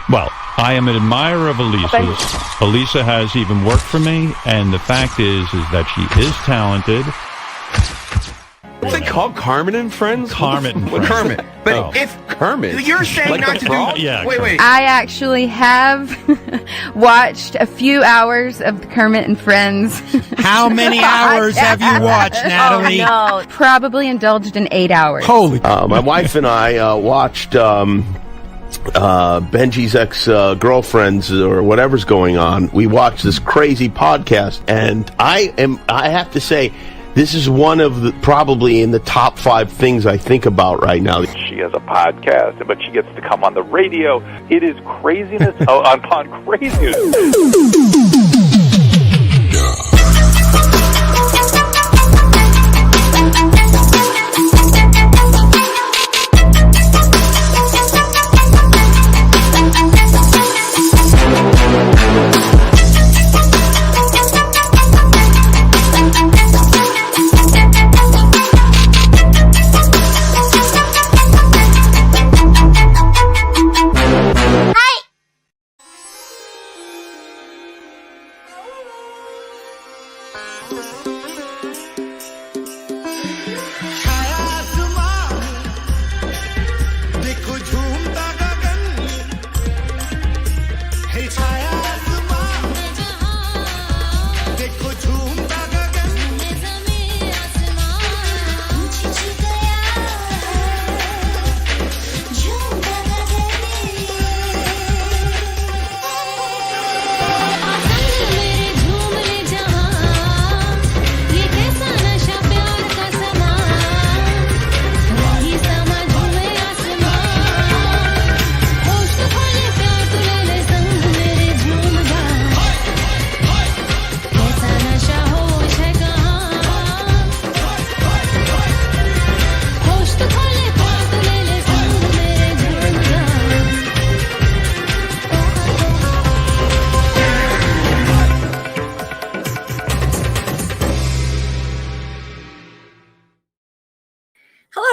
Well, I am an admirer of Elisa's. Elisa has even worked for me, and the fact is that she is talented. What's it called? Kermit and Friends? Kermit and Friends. Kermit. But if Kermit. You're saying like not to frog? do... Yeah, wait. I actually have watched a few hours of the Kermit and Friends. How many hours have you watched, Natalie? Oh, no. Probably indulged in 8 hours. Holy... My wife and I watched Benji's ex-girlfriends or whatever's going on. We watched this crazy podcast, and I have to say, this is one of the, probably in the top 5 things I think about right now. She has a podcast, but she gets to come on the radio. It is craziness upon craziness.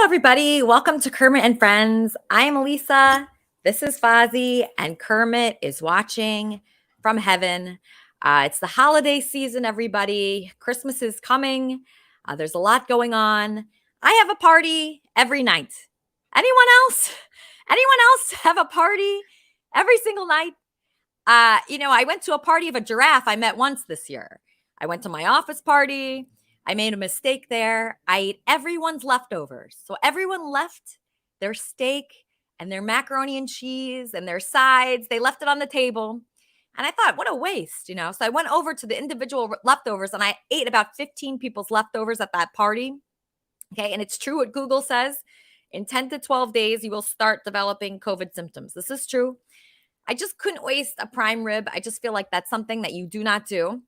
Everybody, welcome to Kermit and Friends. I am Elisa. This is Fozzie, and Kermit is watching from heaven. It's the holiday season, everybody. Christmas is coming. There's a lot going on. I have a party every night. Anyone else? Anyone else have a party every single night? I went to a party of a giraffe I met once this year. I went to my office party. I made a mistake there. I ate everyone's leftovers. So everyone left their steak and their macaroni and cheese and their sides. They left it on the table. And I thought, what a waste, So I went over to the individual leftovers and I ate about 15 people's leftovers at that party. Okay. And it's true what Google says. In 10 to 12 days, you will start developing COVID symptoms. This is true. I just couldn't waste a prime rib. I just feel like that's something that you do not do.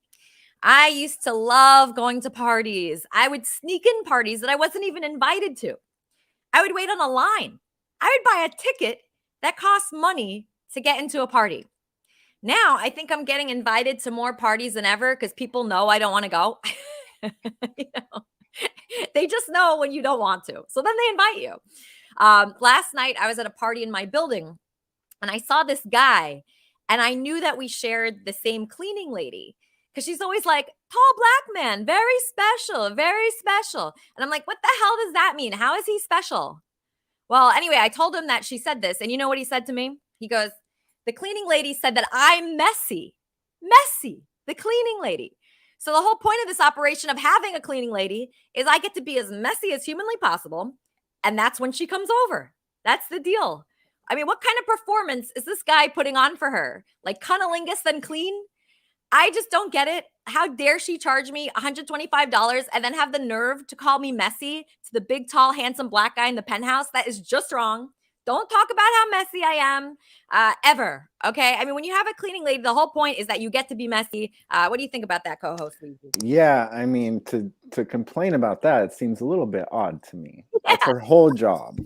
I used to love going to parties. I would sneak in parties that I wasn't even invited to. I would wait on a line. I would buy a ticket that costs money to get into a party. Now, I think I'm getting invited to more parties than ever because people know I don't want to go. They just know when you don't want to. So then they invite you. Last night, I was at a party in my building, and I saw this guy, and I knew that we shared the same cleaning lady. Because she's always like, tall black man, very special, very special. And I'm like, what the hell does that mean? How is he special? Well, anyway, I told him that she said this. And you know what he said to me? He goes, the cleaning lady said that I'm messy. Messy, the cleaning lady. So the whole point of this operation of having a cleaning lady is I get to be as messy as humanly possible. And that's when she comes over. That's the deal. I mean, what kind of performance is this guy putting on for her? Like cunnilingus then clean? I just don't get it. How dare she charge me $125 and then have the nerve to call me messy to the big, tall, handsome black guy in the penthouse? That is just wrong. Don't talk about how messy I am ever. Okay. I mean, when you have a cleaning lady, the whole point is that you get to be messy. What do you think about that, co-host? Yeah. I mean, to complain about that, it seems a little bit odd to me. Yeah. That's her whole job.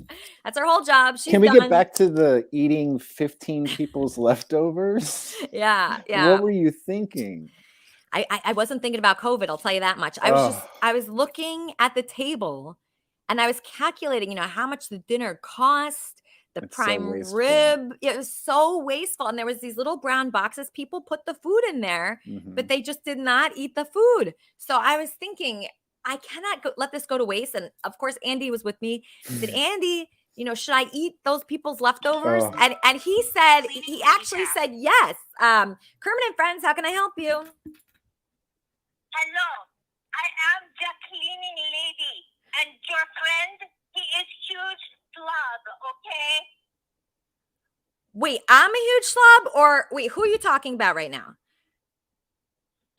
That's her whole job. Can we get back to the eating 15 people's leftovers? Yeah. What were you thinking? I wasn't thinking about COVID. I'll tell you that much. I was looking at the table and I was calculating, how much the dinner cost, the It's so prime wasteful. rib. It was so wasteful. And there was these little brown boxes. People put the food in there, but they just did not eat the food. So I was thinking, I cannot let this go to waste. And of course, Andy was with me. I said, Andy, should I eat those people's leftovers? Oh. And he said, he actually said yes. Kermit and Friends, how can I help you? Hello, I am the cleaning lady, and your friend, he is huge slug, okay? Wait, I'm a huge slob, or wait, who are you talking about right now?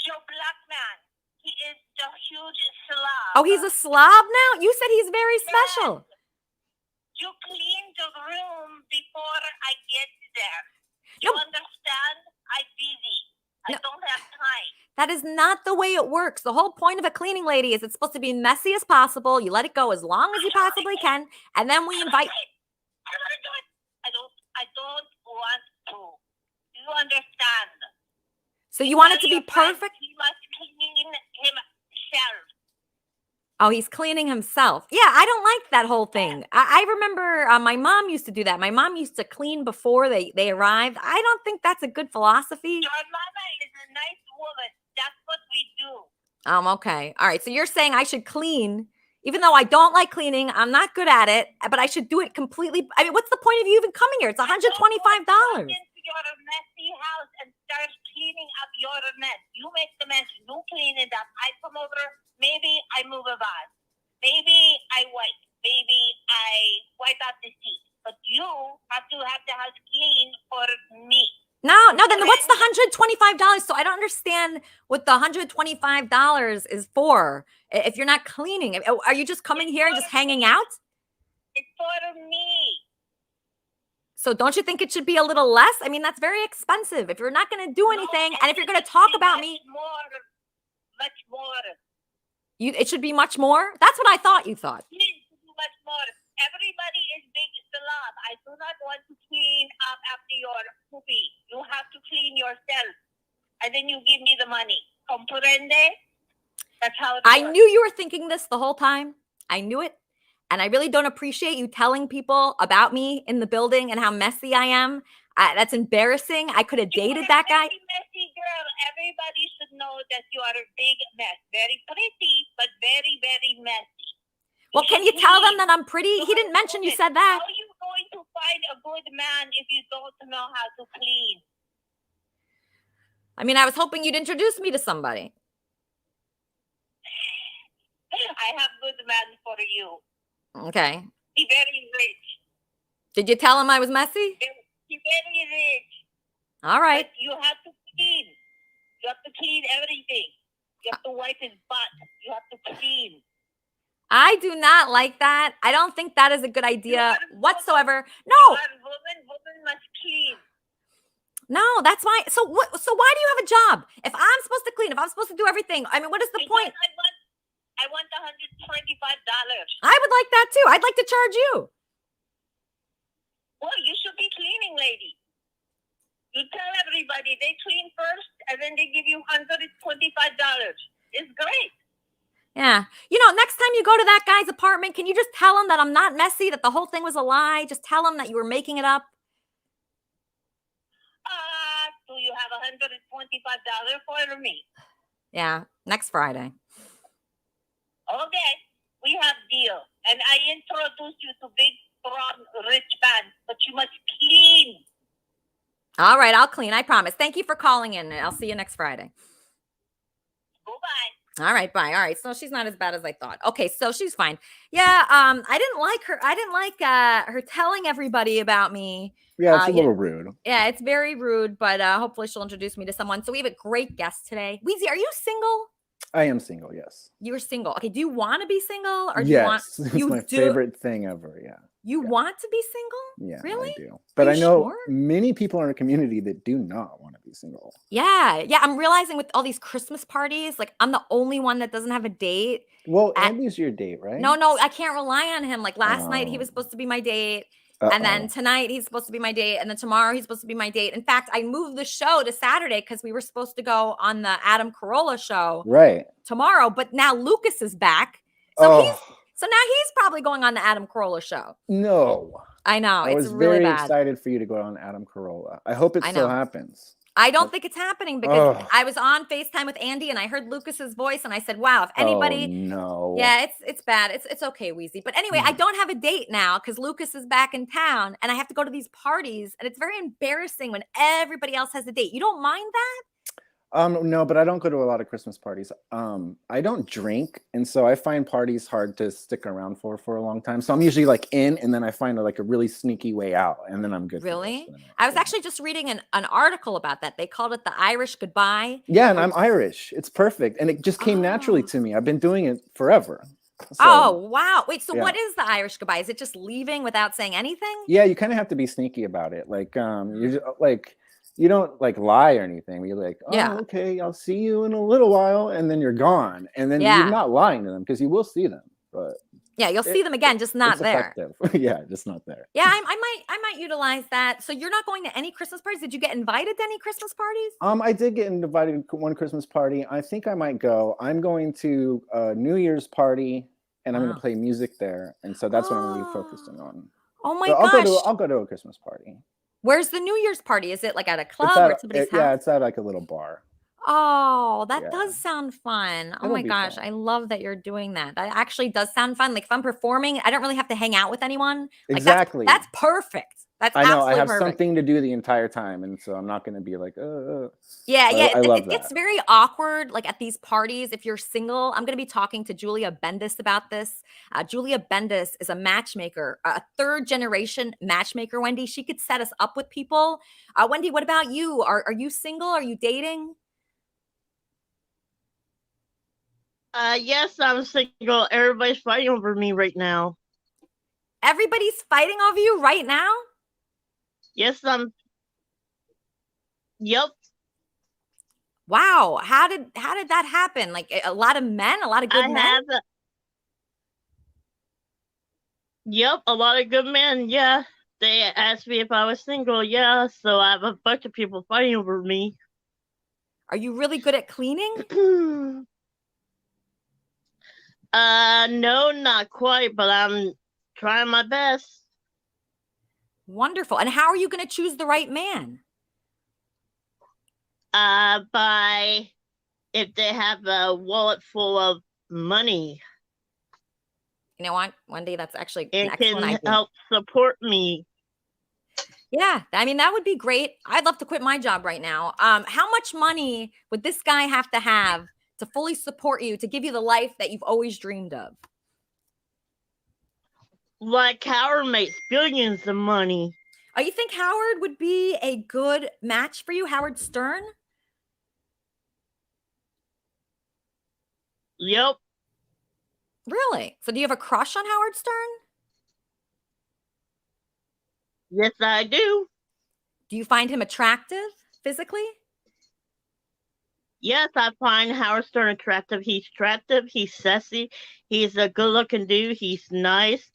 Joe Black man, he is the huge slug. Oh, he's a slob now? You said he's very special. You clean the room before I get there. No. You understand? I'm busy. I don't have time. That is not the way it works. The whole point of a cleaning lady is it's supposed to be messy as possible. You let it go as long as you possibly can, and then we invite. I want to do it. I don't want to. You understand? So you want it to be perfect? He must clean himself. Oh, he's cleaning himself. Yeah, I don't like that whole thing. I remember my mom used to do that. My mom used to clean before they arrived. I don't think that's a good philosophy. Your mama is a nice woman. That's what we do. Okay. All right. So you're saying I should clean, even though I don't like cleaning. I'm not good at it, but I should do it completely. I mean, what's the point of you even coming here? It's $125. Walk into your messy house and start cleaning up your mess. You make the mess. You clean it up. I come over. Maybe I move a vase. Maybe I wipe. Maybe I wipe out the seat. But you have to have the house clean for me. No, then what's the $125? So I don't understand what the $125 is for if you're not cleaning. Are you just coming here and just hanging out? It's for me. So don't you think it should be a little less? I mean, that's very expensive. If you're not going to do anything, and if you're going to talk about me. Much more. It should be much more? That's what I thought you thought. Please do much more. Everybody is big slob. I do not want to clean up after your poopy. You have to clean yourself. And then you give me the money. Comprende? That's how it works. I knew you were thinking this the whole time. I knew it. And I really don't appreciate you telling people about me in the building and how messy I am. That's embarrassing. I could have dated that guy. Messy girl. Everybody should know that you are a big mess. Very pretty, but very, very messy. Well, can you tell them that I'm pretty? He didn't mention you said that. How are you going to find a good man if you don't know how to clean? I mean, I was hoping you'd introduce me to somebody. I have good man for you. Okay. He very rich. Did you tell him I was messy? He very rich. All right. But you have to clean. You have to clean everything. You have to wipe his butt. You have to clean. I do not like that. I don't think that is a good idea whatsoever. No. You are a woman must clean. No, that's why. So why do you have a job? If I'm supposed to clean, if I'm supposed to do everything, I mean, what is the point? I want $125. I would like that too. I'd like to charge you. Well, you should be cleaning lady. You tell everybody they clean first and then they give you $125. It's great. Yeah. Next time you go to that guy's apartment, can you just tell him that I'm not messy, that the whole thing was a lie? Just tell him that you were making it up. Do you have $125 for me? Yeah. Next Friday. Okay. We have deal. And I introduce you to big, strong, rich man. But you must clean. All right. I'll clean. I promise. Thank you for calling in. I'll see you next Friday. Goodbye. All right, bye. All right, so she's not as bad as I thought. Okay, so she's fine. Yeah, I didn't like her. I didn't like her telling everybody about me. Yeah, it's a little rude. Yeah, it's very rude, but hopefully she'll introduce me to someone. So we have a great guest today. Weezy, are you single? I am single, yes. You're single. Okay, do you want to be single? Or do yes, you want, it's my favorite thing ever, yeah. You want to be single? Yeah, really? I do. But I know sure? many people in our community that do not want to be single. Yeah. I'm realizing with all these Christmas parties, like I'm the only one that doesn't have a date. Well, Andy's your date, right? No, I can't rely on him. Like last night, he was supposed to be my date. And then tonight, he's supposed to be my date. And then tomorrow, he's supposed to be my date. In fact, I moved the show to Saturday because we were supposed to go on the Adam Carolla show tomorrow. But now Lucas is back. So now he's probably going on the Adam Carolla show. No. I know. I It's was really very bad. excited for you to go on Adam Carolla. I hope it I still know. happens. I don't think it's happening because Ugh. I was on FaceTime with Andy and I heard Lucas's voice and I said, wow, if Oh anybody, no. yeah, it's bad. It's okay, Wheezy. But anyway, I don't have a date now because Lucas is back in town and I have to go to these parties and it's very embarrassing when everybody else has a date. You don't mind that? No, but I don't go to a lot of Christmas parties. I don't drink, and so I find parties hard to stick around for a long time. So I'm usually like in, and then I find like a really sneaky way out, and then I'm good. Really? I was actually just reading an article about that. They called it the Irish goodbye. Yeah, and I'm Irish. It's perfect, and it just came naturally to me. I've been doing it forever. So, oh wow! Wait, so yeah. what is the Irish goodbye? Is it just leaving without saying anything? Yeah, you kind of have to be sneaky about it. Like, you just, like. You don't like lie or anything. You're like, oh, Yeah. okay, I'll see you in a little while, and then you're gone, and then Yeah. you're not lying to them because you will see them, but Yeah, you'll see them again, just not it's there. effective. Yeah, just not there. Yeah, I might utilize that. So you're not going to any Christmas parties? Did you get invited to any Christmas parties? I did get invited to one Christmas party. I think I might go. I'm going to a New Year's party, and I'm going to play music there, and so that's what I'm really focusing on. Oh my So gosh! I'll go to a Christmas party. Where's the New Year's party? Is it like at a club or at somebody's house? Yeah, it's at like a little bar. Oh, that does sound fun. Oh It'll my be gosh, fun. I love that you're doing that. That actually does sound fun. Like if I'm performing, I don't really have to hang out with anyone. Like, Exactly. That's perfect. That's I know. I absolutely have perfect. something to do the entire time, and so I'm not going to be like, Yeah, I love it gets that. very awkward. Like at these parties, if you're single, I'm going to be talking to Julia Bendis about this. Julia Bendis is a matchmaker, a third generation matchmaker. Wendy, she could set us up with people. Wendy, what about you? Are you single? Are you dating? Yes, I'm single. Everybody's fighting over me right now. Everybody's fighting over you right now? Yes, Yep. Wow. How did that happen? Like a lot of men, a lot of good men? Yep, a lot of good men. Yeah, they asked me if I was single. Yeah, so I have a bunch of people fighting over me. Are you really good at cleaning? No, not quite, but I'm trying my best. Wonderful. And how are you going to choose the right man? By if they have a wallet full of money. You know what, Wendy, that's actually it an excellent can idea. help support me. Yeah, I mean, that would be great. I'd love to quit my job right now. How much money would this guy have to fully support you, to give you the life that you've always dreamed of? Like Howard makes billions of money. Oh, you think Howard would be a good match for you, Howard Stern? Yep. Really? So do you have a crush on Howard Stern? Yes, I do. Do you find him attractive physically? Yes, I find Howard Stern attractive. He's attractive. He's sassy. He's a good-looking dude. He's nice,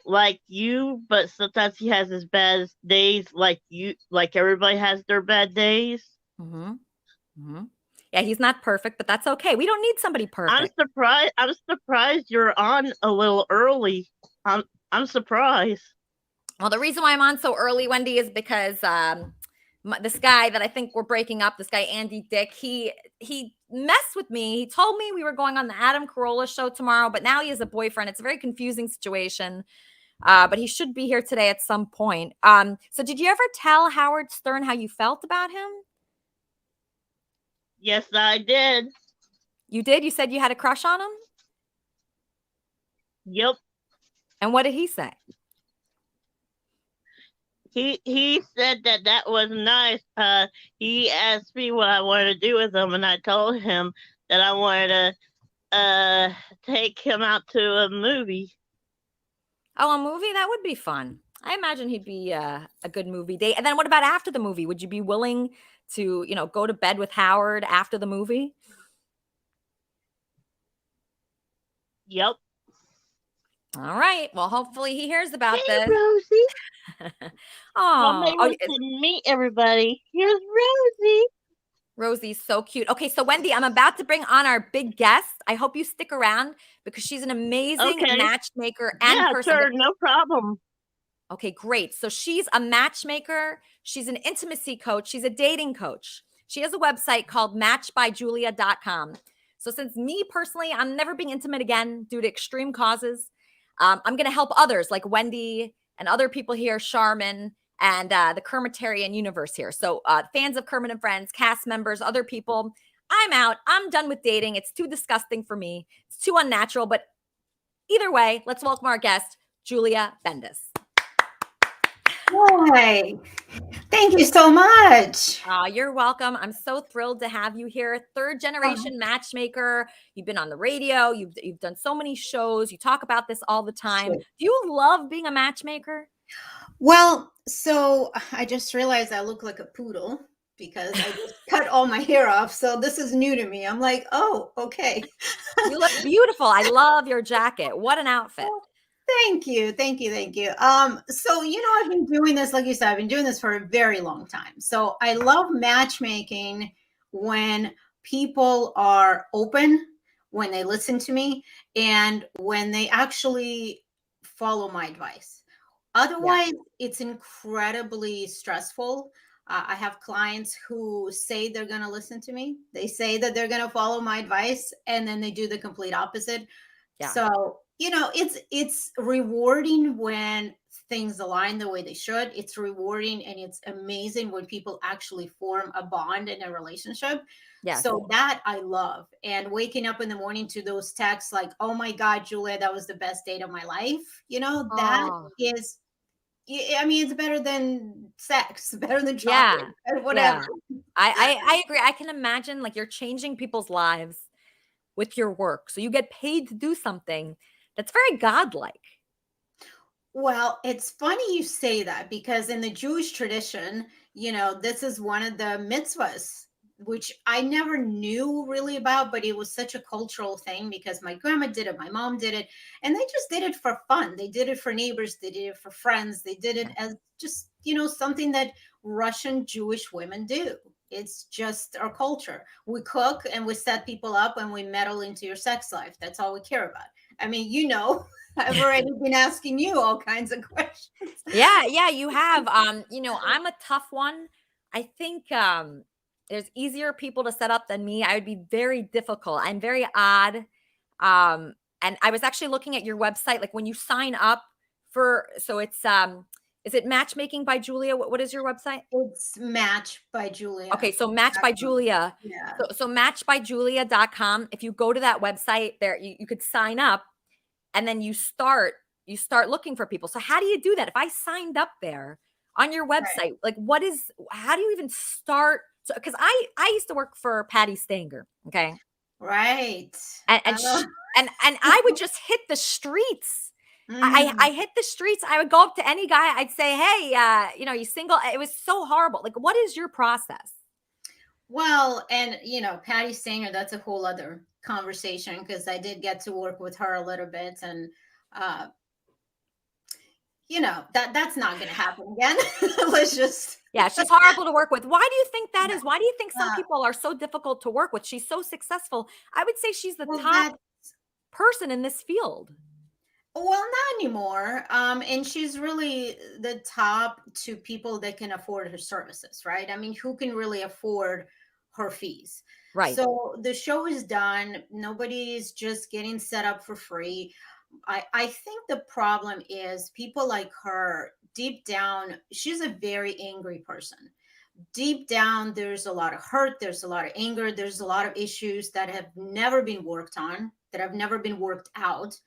like you, but sometimes he has his bad days, like you. Like everybody has their bad days. Mm-hmm. Mm-hmm. Yeah, he's not perfect, but that's okay. We don't need somebody perfect. I'm surprised you're on a little early. I'm surprised. Well, the reason why I'm on so early, Wendy, is because this guy that I think we're breaking up, this guy Andy Dick, he messed with me. He told me we were going on the Adam Carolla show tomorrow, but now he has a boyfriend. It's a very confusing situation. But he should be here today at some point. So did you ever tell Howard Stern how you felt about him? Yes, I did. You did? You said you had a crush on him? Yep. And what did he say? He said that was nice. He asked me what I wanted to do with him, and I told him that I wanted to take him out to a movie. Oh, a movie? That would be fun. I imagine he'd be a good movie date. And then what about after the movie? Would you be willing to, go to bed with Howard after the movie? Yep. All right. Well, hopefully he hears about this. Rosie. Oh, to meet everybody. Here's Rosie. Rosie's so cute. Okay, so Wendy, I'm about to bring on our big guest. I hope you stick around because she's an amazing matchmaker and person. Sure, no problem. Okay, great. So she's a matchmaker. She's an intimacy coach. She's a dating coach. She has a website called matchbyjulia.com. So since me personally, I'm never being intimate again due to extreme causes, I'm going to help others like Wendy and other people here, Charmin, and the Kermitarian universe here. So fans of Kermit and Friends, cast members, other people, I'm out. I'm done with dating. It's too disgusting for me. It's too unnatural. But either way, let's welcome our guest, Julia Bendis. Hi. Thank you so much. You're welcome. I'm so thrilled to have you here. Third generation matchmaker. You've been on the radio. You've done so many shows. You talk about this all the time. Sure. Do you love being a matchmaker? Well, so I just realized I look like a poodle because I just cut all my hair off. So this is new to me. I'm like, oh, okay. You look beautiful. I love your jacket. What an outfit. Thank you. Thank you. Thank you. So, I've been doing this, like you said, I've been doing this for a very long time. So I love matchmaking when people are open, when they listen to me, and when they actually follow my advice. Otherwise, it's incredibly stressful. I have clients who say they're going to listen to me. They say that they're going to follow my advice, and then they do the complete opposite. Yeah. So, it's rewarding when things align the way they should. It's rewarding and it's amazing when people actually form a bond in a relationship. Yeah. So that I love. And waking up in the morning to those texts like, oh my God, Julia, that was the best date of my life. That is, I mean, it's better than sex, better than chocolate, whatever. Yeah. I agree. I can imagine like you're changing people's lives with your work. So you get paid to do something that's very godlike. Well, it's funny you say that because in the Jewish tradition, this is one of the mitzvahs, which I never knew really about, but it was such a cultural thing because my grandma did it, my mom did it, and they just did it for fun. They did it for neighbors. They did it for friends. They did it as just, something that Russian Jewish women do. It's just our culture. We cook and we set people up and we meddle into your sex life. That's all we care about. I mean, I've already been asking you all kinds of questions. Yeah, you have. I'm a tough one. I think there's easier people to set up than me. I would be very difficult. I'm very odd. And I was actually looking at your website, like when you sign up so it's is it Matchmaking by Julia? What is your website? It's Match by Julia. Okay, so Match by Julia. Yeah. So matchbyjulia.com. If you go to that website there, you could sign up and then you start looking for people. So how do you do that? If I signed up there on your website, like how do you even start? So, because I used to work for Patty Stanger. Okay. Right. And I would just hit the streets. I hit the streets. I would go up to any guy. I'd say, hey, you single? It was so horrible. Like, what is your process? Well, and, Patty Stanger, that's a whole other conversation because I did get to work with her a little bit. And, that's not going to happen again. Let's just. Yeah, she's horrible to work with. Why do you think that is? Why do you think some people are so difficult to work with? She's so successful. I would say she's the top person in this field. Well, not anymore. And she's really the top to people that can afford her services, right? I mean, who can really afford her fees? Right. So the show is done. Nobody's just getting set up for free. I think the problem is people like her, deep down, she's a very angry person. Deep down, there's a lot of hurt. There's a lot of anger. There's a lot of issues that have never been worked on, that have never been worked out.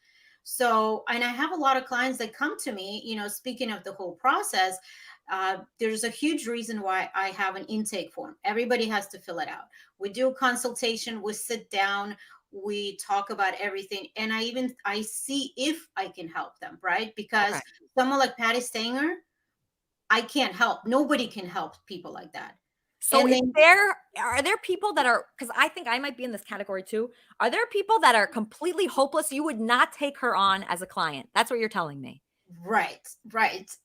So, and I have a lot of clients that come to me, speaking of the whole process, there's a huge reason why I have an intake form. Everybody has to fill it out. We do a consultation, we sit down, we talk about everything. And I see if I can help them, right? Because someone like Patty Stanger, I can't help. Nobody can help people like that. So are there people that are, because I think I might be in this category too. Are there people that are completely hopeless? You would not take her on as a client. That's what you're telling me. Right.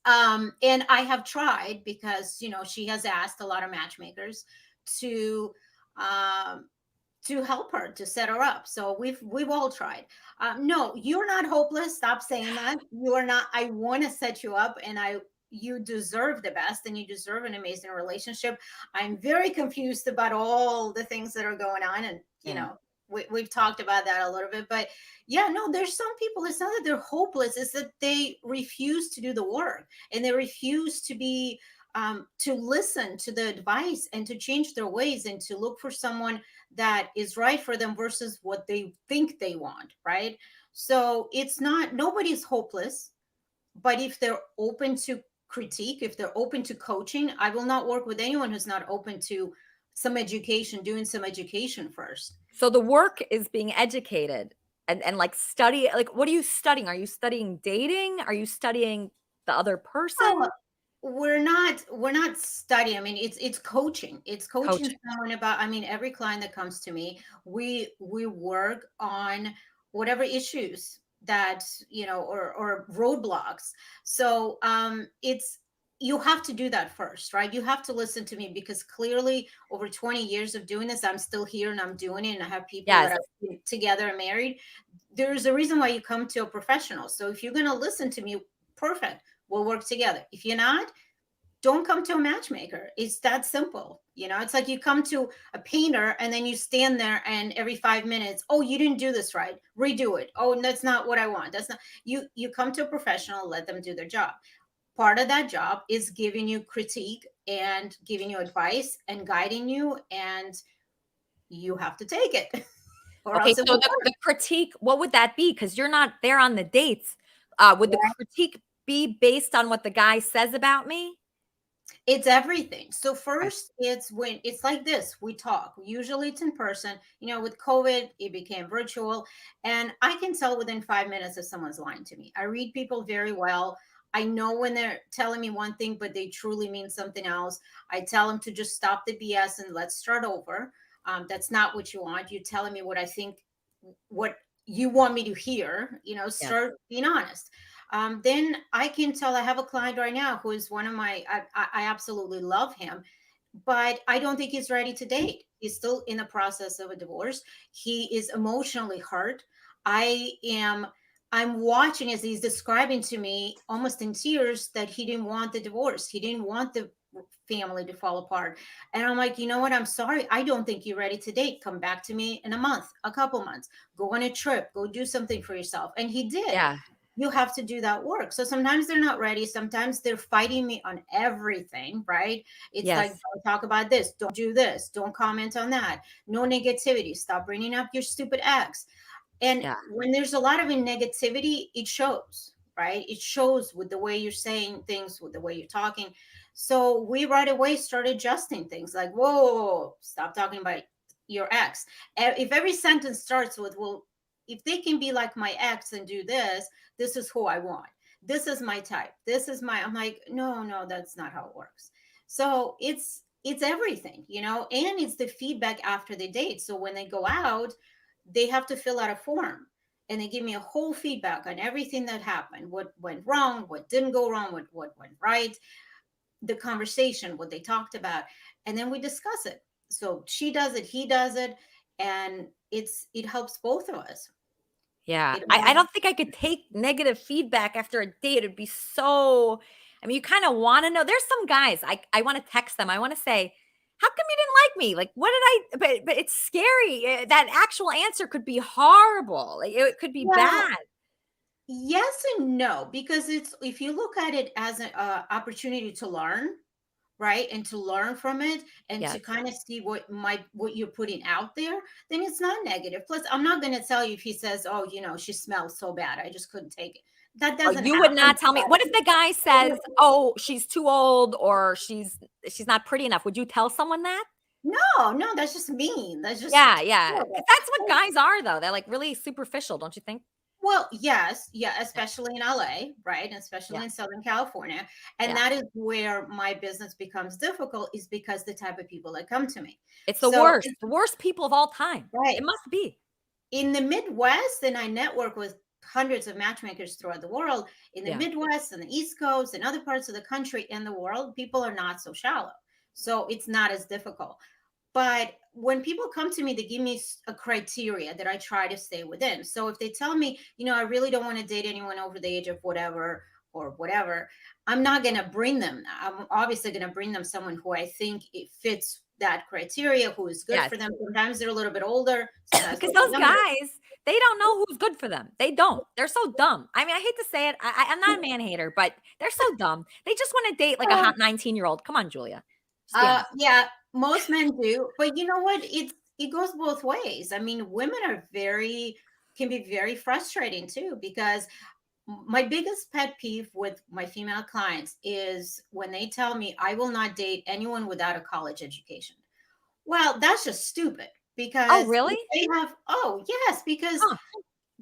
And I have tried because, she has asked a lot of matchmakers to to help her, to set her up. So we've all tried. No, you're not hopeless. Stop saying that. You are not. I want to set you up, and you deserve the best, and you deserve an amazing relationship. I'm very confused about all the things that are going on, and you know, we've talked about that a little bit. But yeah, no, there's some people. It's not that they're hopeless; it's that they refuse to do the work, and they refuse to be to listen to the advice and to change their ways and to look for someone that is right for them versus what they think they want, right? So it's not, nobody's hopeless, but if they're open to critique, if they're open to coaching, I will not work with anyone who's not open to some education, doing some education first. So the work is being educated and like study, like what are you studying? Are you studying dating? Are you studying the other person? We're not studying. I mean, it's coaching. It's coaching someone about, I mean, every client that comes to me, we work on whatever issues that, you know, or roadblocks. So it's, you have to do that first, right? You have to listen to me, because clearly over 20 years of doing this, I'm still here and I'm doing it, and I have people that are together and married. There's a reason why you come to a professional. So if you're going to listen to me, perfect, we'll work together. If you're not, don't come to a matchmaker. It's that simple. You know, it's like you come to a painter and then you stand there and every 5 minutes, oh, you didn't do this right, redo it. Oh, that's not what I want. That's not, you come to a professional, let them do their job. Part of that job is giving you critique and giving you advice and guiding you, and you have to take it. Okay, so the critique, what would that be? Because you're not there on the dates. Would the critique be based on what the guy says about me? It's everything. So first, it's when it's like this, we talk. Usually it's in person. You know, with COVID, it became virtual. And I can tell within 5 minutes if someone's lying to me. I read people very well. I know when they're telling me one thing, but they truly mean something else. I tell them to just stop the BS and let's start over. That's not what you want. You're telling me what I think, what you want me to hear, you know, start being honest. Then I can tell, I have a client right now who is one of my, I absolutely love him, but I don't think he's ready to date. He's still in the process of a divorce. He is emotionally hurt. I'm watching as he's describing to me almost in tears that he didn't want the divorce. He didn't want the family to fall apart. And I'm like, you know what? I'm sorry. I don't think you're ready to date. Come back to me in a month, a couple months, go on a trip, go do something for yourself. And he did. Yeah. You have to do that work. So sometimes they're not ready. Sometimes they're fighting me on everything, right? It's like, don't talk about this. Don't do this. Don't comment on that. No negativity. Stop bringing up your stupid ex. And when there's a lot of negativity, it shows, right? It shows with the way you're saying things, with the way you're talking. So we right away started adjusting things like, whoa, stop talking about your ex. If every sentence starts with, well, if they can be like my ex and do this, this is who I want. This is my type. I'm like, no, that's not how it works. So it's everything, you know, and it's the feedback after the date. So when they go out, they have to fill out a form and they give me a whole feedback on everything that happened, what went wrong, what didn't go wrong, what went right, the conversation, what they talked about, and then we discuss it. So she does it, he does it, and it helps both of us. Yeah. I don't think I could take negative feedback after a date. It'd be so, I mean, you kind of want to know. There's some guys, I want to text them. I want to say, how come you didn't like me? Like, what did I, but it's scary. That actual answer could be horrible. Like, it could be bad. Yes and no, because if you look at it as an opportunity to learn, right, and to learn from it, and to kind of see what you're putting out there, then it's not negative. Plus, I'm not going to tell you if he says, oh, you know, she smells so bad, I just couldn't take it. That doesn't. You would not tell me. What if the guy says, oh, she's too old, or she's not pretty enough? Would you tell someone that? No, that's just mean. That's just yeah. That's what guys are, though. They're like really superficial, don't you think? Well, yes, especially in LA, right? And especially in Southern California. And that is where my business becomes difficult, is because the type of people that come to me. It's the worst people of all time. Right. It must be. In the Midwest, and I network with hundreds of matchmakers throughout the world. In the Midwest and the East Coast and other parts of the country and the world, people are not so shallow. So it's not as difficult. But when people come to me, they give me a criteria that I try to stay within. So if they tell me, I really don't want to date anyone over the age of whatever or whatever, I'm not going to bring them. I'm obviously going to bring them someone who I think it fits that criteria, who is good for them. Sometimes they're a little bit older. Because those guys, they don't know who's good for them. They don't. They're so dumb. I mean, I hate to say it. I'm not a man hater, but they're so dumb. They just want to date like a hot 19-year-old. Come on, Julia. Yeah, most men do. But you know what? It goes both ways. I mean, women can be very frustrating too, because my biggest pet peeve with my female clients is when they tell me I will not date anyone without a college education. Well, that's just stupid, because really? Yes, because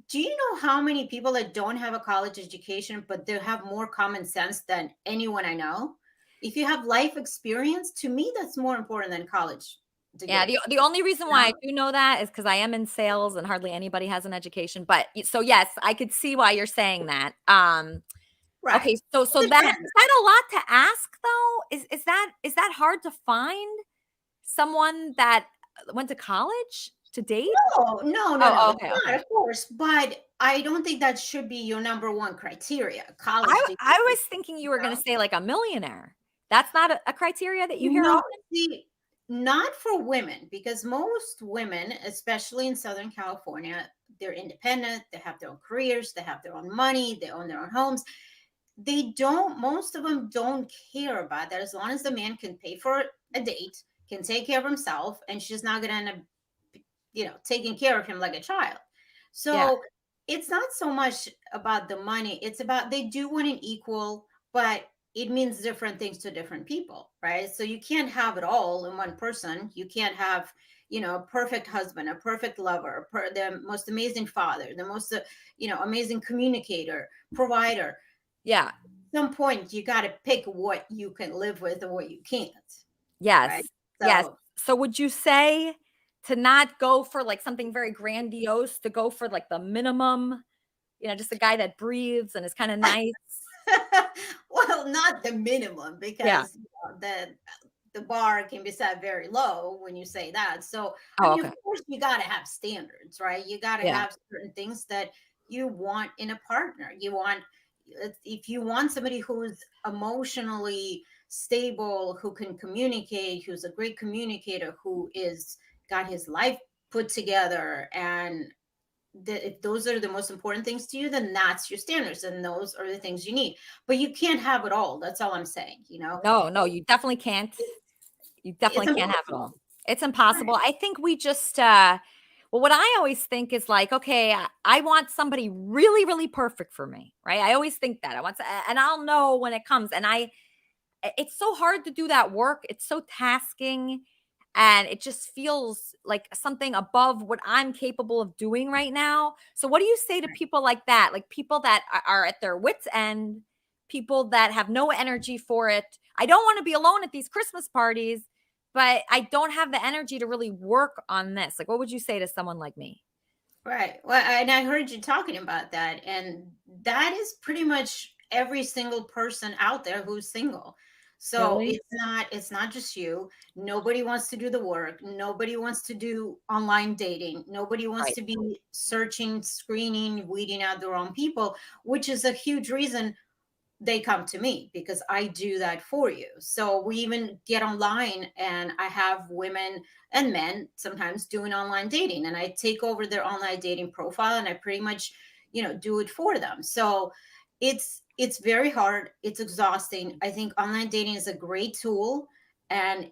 do you know how many people that don't have a college education, but they have more common sense than anyone I know? If you have life experience, to me, that's more important than college degree. Yeah, the only reason why I do know that is because I am in sales and hardly anybody has an education. But so yes, I could see why you're saying that. Right. Okay, so is that a lot to ask though? Is that hard to find someone that went to college to date? No. Okay. Of course, but I don't think that should be your number one criteria. College. I was thinking you were going to say like a millionaire. That's not a criteria that you hear often? See, not for women, because most women, especially in Southern California, they're independent, they have their own careers, they have their own money, they own their own homes. Most of them don't care about that, as long as the man can pay for a date, can take care of himself, and she's not going to end up, taking care of him like a child. So it's not so much about the money. It's about, they do want an equal, but it means different things to different people, right? So you can't have it all in one person. You can't have, a perfect husband, a perfect lover, the most amazing father, the most, amazing communicator, provider. Yeah. At some point, you got to pick what you can live with and what you can't. Yes. Right? Yes. So would you say to not go for like something very grandiose, to go for like the minimum, just a guy that breathes and is kind of nice? Well, not the minimum, because the bar can be set very low when you say that. So of course, you got to have standards, right? You got to have certain things that you want in a partner. If you want somebody who's emotionally stable, who can communicate, who's a great communicator, who is got his life put together, and if those are the most important things to you, then that's your standards, and those are the things you need. But you can't have it all. That's all I'm saying. No, you definitely can't. You definitely can't have it all. It's impossible. Right. I think we just what I always think is like, okay, I want somebody really, really perfect for me, right? I always think that and I'll know when it comes. And it's so hard to do that work. It's so tasking. And it just feels like something above what I'm capable of doing right now. So what do you say to people like that? Like people that are at their wits' end, people that have no energy for it. I don't want to be alone at these Christmas parties, but I don't have the energy to really work on this. Like, what would you say to someone like me? Right. Well, and I heard you talking about that. And that is pretty much every single person out there who's single. So really? It's not just you. Nobody wants to do the work. Nobody wants to do online dating. Nobody wants to be searching, screening, weeding out the wrong people, which is a huge reason they come to me, because I do that for you. So we even get online, and I have women and men sometimes doing online dating, and I take over their online dating profile, and I pretty much, do it for them. So it's very hard. It's exhausting. I think online dating is a great tool, and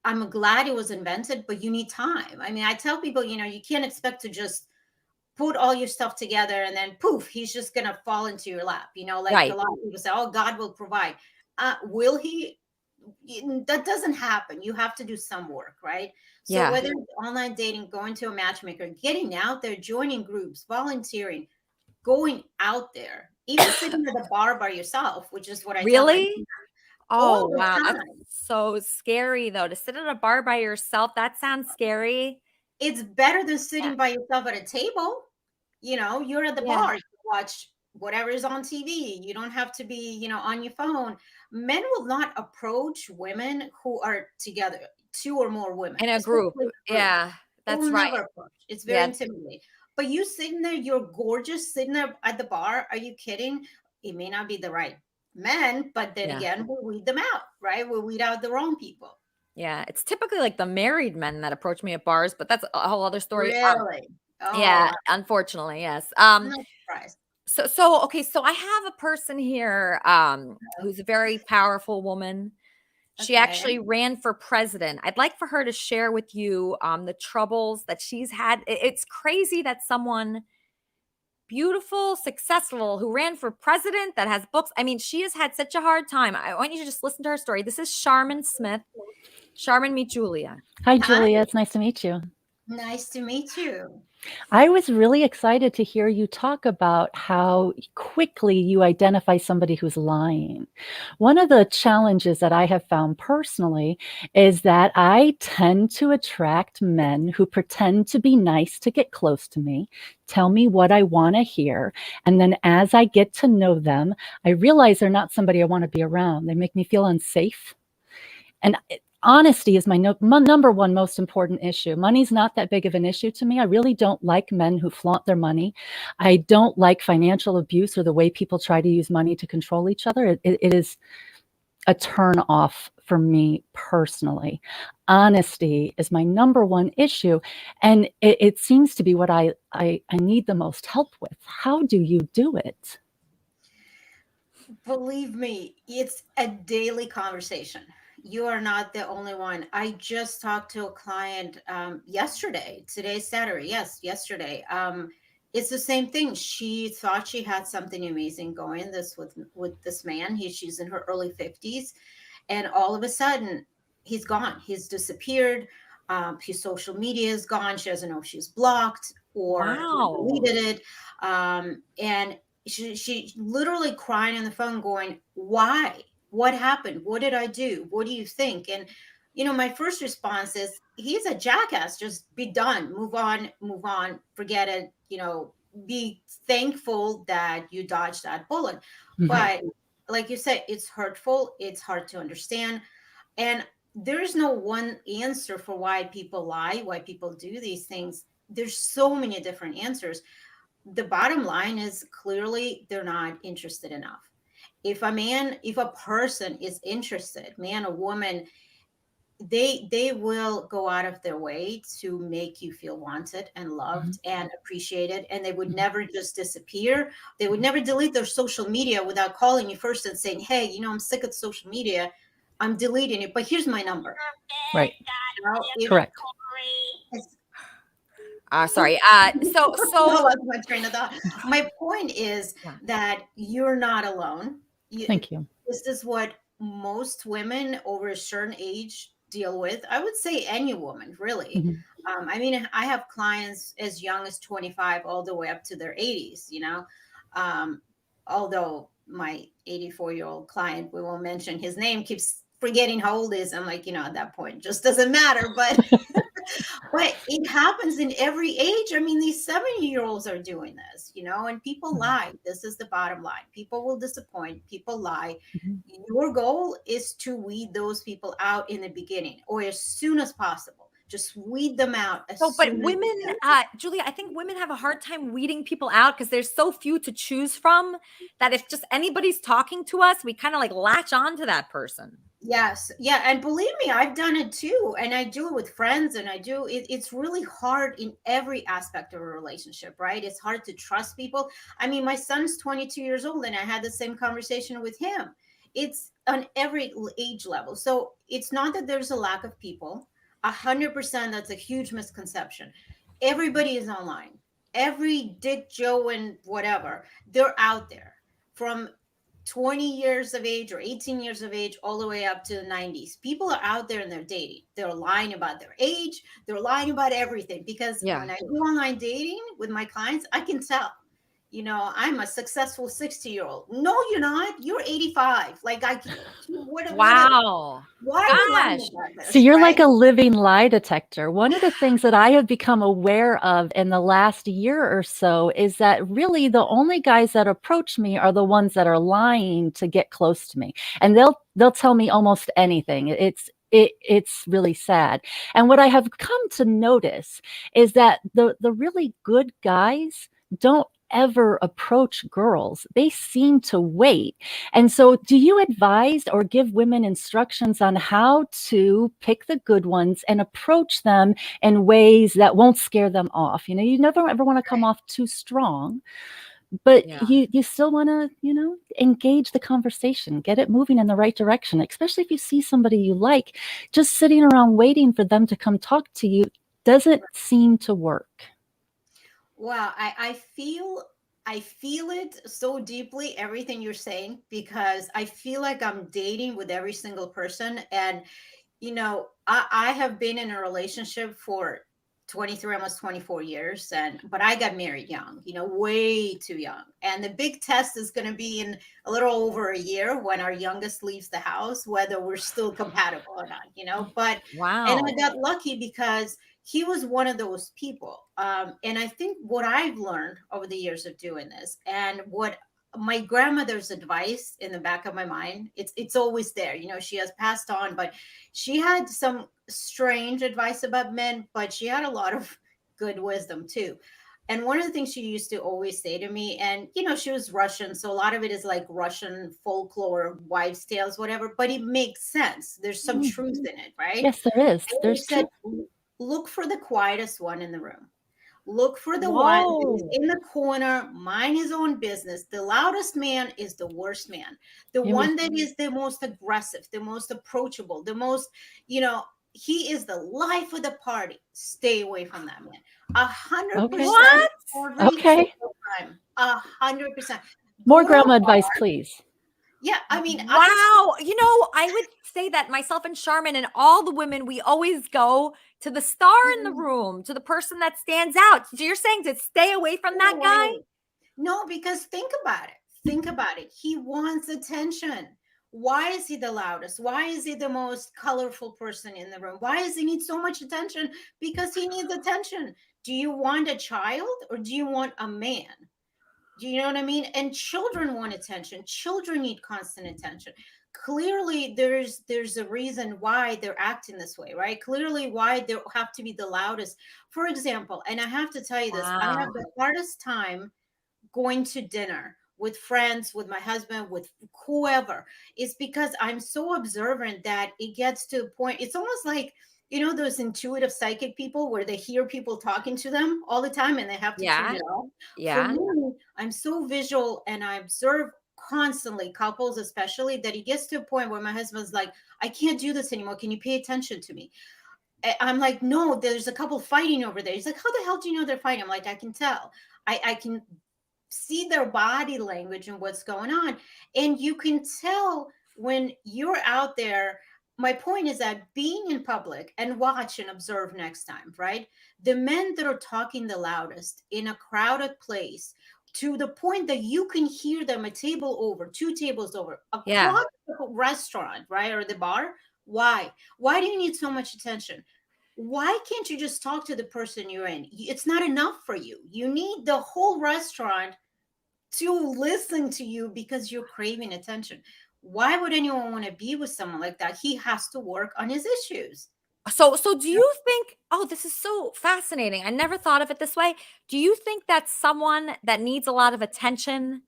I'm glad it was invented, but you need time. I mean, I tell people, you can't expect to just put all your stuff together and then poof, he's just going to fall into your lap. A lot of people say, oh, God will provide. Will he? That doesn't happen. You have to do some work, right? So whether it's online dating, going to a matchmaker, getting out there, joining groups, volunteering, going out there, even sitting at the bar by yourself, which is what I really. Oh, wow. That's so scary, though, to sit at a bar by yourself. That sounds scary. It's better than sitting by yourself at a table. You're at the bar, you watch whatever is on TV. You don't have to be, on your phone. Men will not approach women who are together. 2 or more women in a group. especially Yeah, that's They'll right. never approach. It's very Yeah. intimidating. But you sitting there, you're gorgeous, sitting there at the bar. Are you kidding? It may not be the right men, but then Yeah. again, we'll weed them out, right? We'll weed out the wrong people. Yeah, it's typically like the married men that approach me at bars, but that's a whole other story. Really? Oh, Yeah, unfortunately, yes. I'm not surprised. So okay, so I have a person here who's a very powerful woman. She Okay. actually ran for president. I'd like for her to share with you the troubles that she's had. It's crazy that someone beautiful, successful, who ran for president, that has books. I mean, she has had such a hard time. I want you to just listen to her story. This is Charmin Smith. Charmin, meet Julia. Hi, Julia. It's nice to meet you. Nice to meet you. I was really excited to hear you talk about how quickly you identify somebody who's lying. One of the challenges that I have found personally is that I tend to attract men who pretend to be nice to get close to me, tell me what I want to hear, and then as I get to know them, I realize they're not somebody I want to be around. They make me feel unsafe. And honesty is my number one most important issue. Money's not that big of an issue to me. I really don't like men who flaunt their money. I don't like financial abuse or the way people try to use money to control each other. It is a turn off for me personally. Honesty is my number one issue. And it seems to be what I need the most help with. How do you do it? Believe me, it's a daily conversation. You are not the only one. I just talked to a client yesterday. Today's Saturday. Yes, yesterday. It's the same thing. She thought she had something amazing going with this man. She's in her early 50s, and all of a sudden, he's gone. He's disappeared. His social media is gone. She doesn't know if she's blocked or deleted it. And she literally crying on the phone, going, "Why? What happened? What did I do? What do you think?" And, my first response is, he's a jackass. Just be done. Move on, forget it. Be thankful that you dodged that bullet. Mhm. But like you said, it's hurtful. It's hard to understand. And there's no one answer for why people lie, why people do these things. There's so many different answers. The bottom line is clearly they're not interested enough. If a person is interested, man or woman, they will go out of their way to make you feel wanted and loved and appreciated. And they would never just disappear. They would never delete their social media without calling you first and saying, "Hey, I'm sick of social media. I'm deleting it, but here's my number." Right. If- Correct. Sorry. So No, that's my train of thought. My point is that you're not alone. Thank you. This is what most women over a certain age deal with. I would say any woman, really. Mhm. I have clients as young as 25 all the way up to their 80s, although my 84-year-old client, we won't mention his name, keeps forgetting how old he is. I'm like, at that point, it just doesn't matter. But but it happens in every age. These 70-year-olds are doing this, and people lie. This is the bottom line. People will disappoint. People lie. Your goal is to weed those people out in the beginning or as soon as possible. Just weed them out. But women, Julia, I think women have a hard time weeding people out because there's so few to choose from that if just anybody's talking to us, we kind of like latch on to that person. Yes. Yeah. And believe me, I've done it too. And I do it with friends, and it's really hard in every aspect of a relationship, right? It's hard to trust people. My son's 22 years old, and I had the same conversation with him. It's on every age level. So it's not that there's a lack of people. 100%, that's a huge misconception. Everybody is online. Every Dick, Joe, and whatever, they're out there from 20 years of age or 18 years of age all the way up to the 90s. People are out there and they're dating. They're lying about their age. They're lying about everything, because when I do online dating with my clients, I can tell, I'm a successful 60-year-old. No, you're not. You're 85. Like, wow. Why are you lying about this? So you're like a living lie detector. One of the things that I have become aware of in the last year or so is that really the only guys that approach me are the ones that are lying to get close to me. And they'll tell me almost anything. it's really sad. And what I have come to notice is that the really good guys don't ever approach girls. They seem to wait. And so do you advise or give women instructions on how to pick the good ones and approach them in ways that won't scare them off? You know, you never ever want to come off too strong, but you still want to, you know, engage the conversation, get it moving in the right direction, especially if you see somebody you like. Just sitting around waiting for them to come talk to you doesn't seem to work. Wow, I feel it so deeply, everything you're saying, because I feel like I'm dating with every single person. And you know, I have been in a relationship for 23, almost 24 years, but I got married young, you know, way too young. And the big test is going to be in a little over a year when our youngest leaves the house, whether we're still compatible or not, you know. But and I got lucky because he was one of those people. And I think what I've learned over the years of doing this, and what my grandmother's advice in the back of my mind, it's always there. You know, she has passed on, but she had some strange advice about men, but she had a lot of good wisdom too. And one of the things she used to always say to me, and you know, she was Russian, so a lot of it is like Russian folklore, wives' tales, whatever, but it makes sense. There's some truth in it, right? Yes, there is. And There's she said, truth. look for the quietest one in the room. Look for the one who's in the corner, mind his own business. The loudest man is the worst man. The one that is the most aggressive, the most approachable, the most, you know, he is the life of the party. Stay away from that man. 100% every single time. 100%. More grandma advice, please. Yeah, I mean, wow. You know, I would say that myself and Charmin and all the women, we always go to the star in the room, to the person that stands out. So you're saying to stay away from that guy? No, because think about it. Think about it. He wants attention. Why is he the loudest? Why is he the most colorful person in the room? Why does he need so much attention? Because he needs attention. Do you want a child or do you want a man? Do you know what I mean? And children want attention. Children need constant attention. Clearly, there's a reason why they're acting this way, right? Clearly, why they have to be the loudest. For example, and I have to tell you this, I have the hardest time going to dinner with friends, with my husband, with whoever, is because I'm so observant that it gets to a point. It's almost like, you know, those intuitive psychic people where they hear people talking to them all the time and they have to turn it off. For me, I'm so visual and I observe constantly, couples especially, that it gets to a point where my husband's like, I can't do this anymore. Can you pay attention to me? I'm like, no, there's a couple fighting over there. He's like, how the hell do you know they're fighting? I'm like, I can tell. I can see their body language and what's going on. And you can tell when you're out there. My point is that being in public, and watch and observe next time, right? The men that are talking the loudest in a crowded place, to the point that you can hear them a table over, 2 tables over, across the restaurant, right? Or the bar. Why? Why do you need so much attention? Why can't you just talk to the person you're in? It's not enough for you. You need the whole restaurant to listen to you because you're craving attention. Why would anyone want to be with someone like that? He has to work on his issues. So do you think, oh, this is so fascinating. I never thought of it this way. Do you think that someone that needs a lot of attention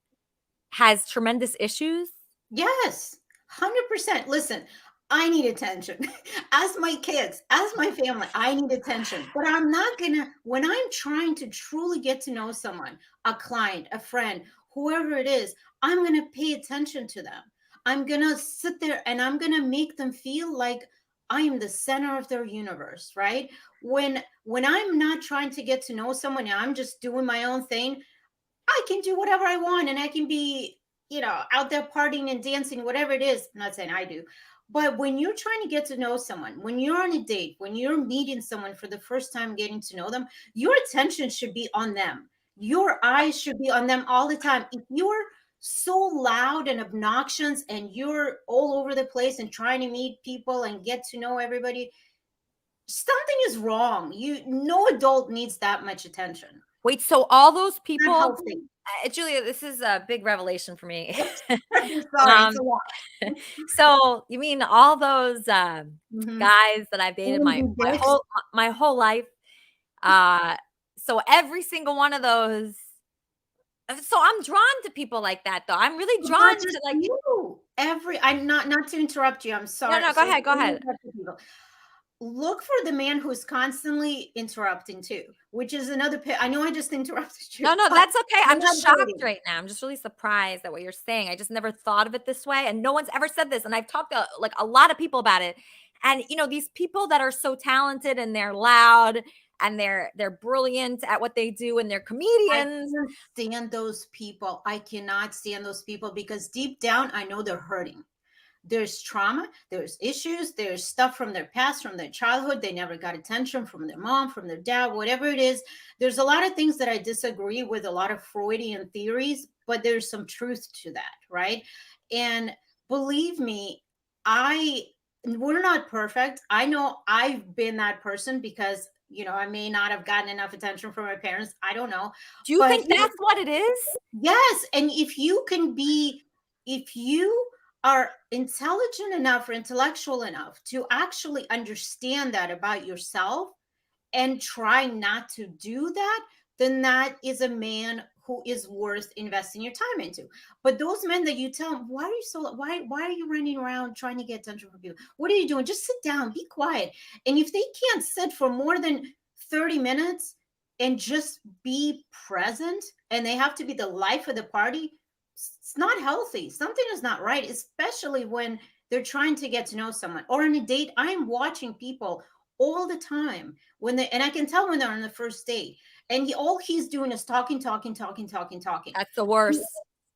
has tremendous issues? Yes, 100%. Listen, I need attention. As my kids, as my family, I need attention. But I'm not gonna, when I'm trying to truly get to know someone, a client, a friend, whoever it is, I'm gonna pay attention to them. I'm gonna sit there and I'm gonna make them feel like I am the center of their universe, right? When I'm not trying to get to know someone, I'm just doing my own thing, I can do whatever I want and I can be, you know, out there partying and dancing, whatever it is. I'm not saying I do. But when you're trying to get to know someone, when you're on a date, when you're meeting someone for the first time, getting to know them, your attention should be on them. Your eyes should be on them all the time. If you're so loud and obnoxious and you're all over the place and trying to meet people and get to know everybody, something is wrong. No adult needs that much attention. Wait, so all those people Julia, this is a big revelation for me. I'm sorry, it's a lot. So you mean all those Mhm. guys that I've dated my whole life? So every single one of those. So I'm drawn to people like that, though. I'm really drawn Not to just like. you. I'm not to interrupt you. I'm sorry. No, go ahead. Go ahead. Look for the man who's constantly interrupting too, which is another. I know I just interrupted you. No, that's okay. I'm just shocked dating. right now. I'm just really surprised at what you're saying. I just never thought of it this way, and no one's ever said this. And I've talked to like a lot of people about it. And these people that are so talented and they're loud and they're brilliant at what they do and they're comedians. I can't stand those people. I cannot stand those people because deep down I know they're hurting. There's trauma, there's issues, there's stuff from their past, from their childhood. They never got attention from their mom, from their dad, whatever it is. There's a lot of things that I disagree with, a lot of Freudian theories, but there's some truth to that, right? And believe me, we're not perfect. I know I've been that person because I may not have gotten enough attention from my parents. I don't know. Do you think that's what it is? Yes. And if you are intelligent enough or intellectual enough to actually understand that about yourself and try not to do that, then that is a man who is worth investing your time into. But those men that you tell them, why are you running around trying to get attention from people? What are you doing? Just sit down, be quiet. And if they can't sit for more than 30 minutes and just be present, and they have to be the life of the party, it's not healthy. Something is not right, especially when they're trying to get to know someone or on a date. I'm watching people all the time and I can tell when they're on the first date and all he's doing is talking. That's the worst.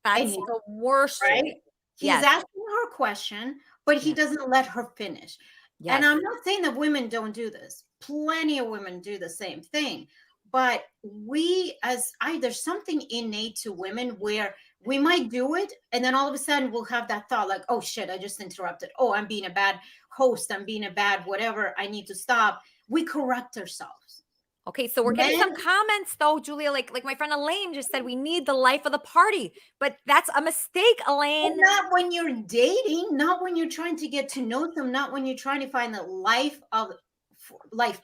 That's the worst. Right? He's asking her a question, but he doesn't let her finish. Yes. And I'm not saying that women don't do this. Plenty of women do the same thing. But there's something innate to women where we might do it, and then all of a sudden we'll have that thought like, oh shit, I just interrupted. Oh, I'm being a bad host. I'm being a bad whatever. I need to stop. We correct ourselves. Okay, so we're getting some comments though, Julia. Like my friend Elaine just said, we need the life of the party, but that's a mistake, Elaine. Not when you're dating, not when you're trying to get to know them, not when you're trying to find the life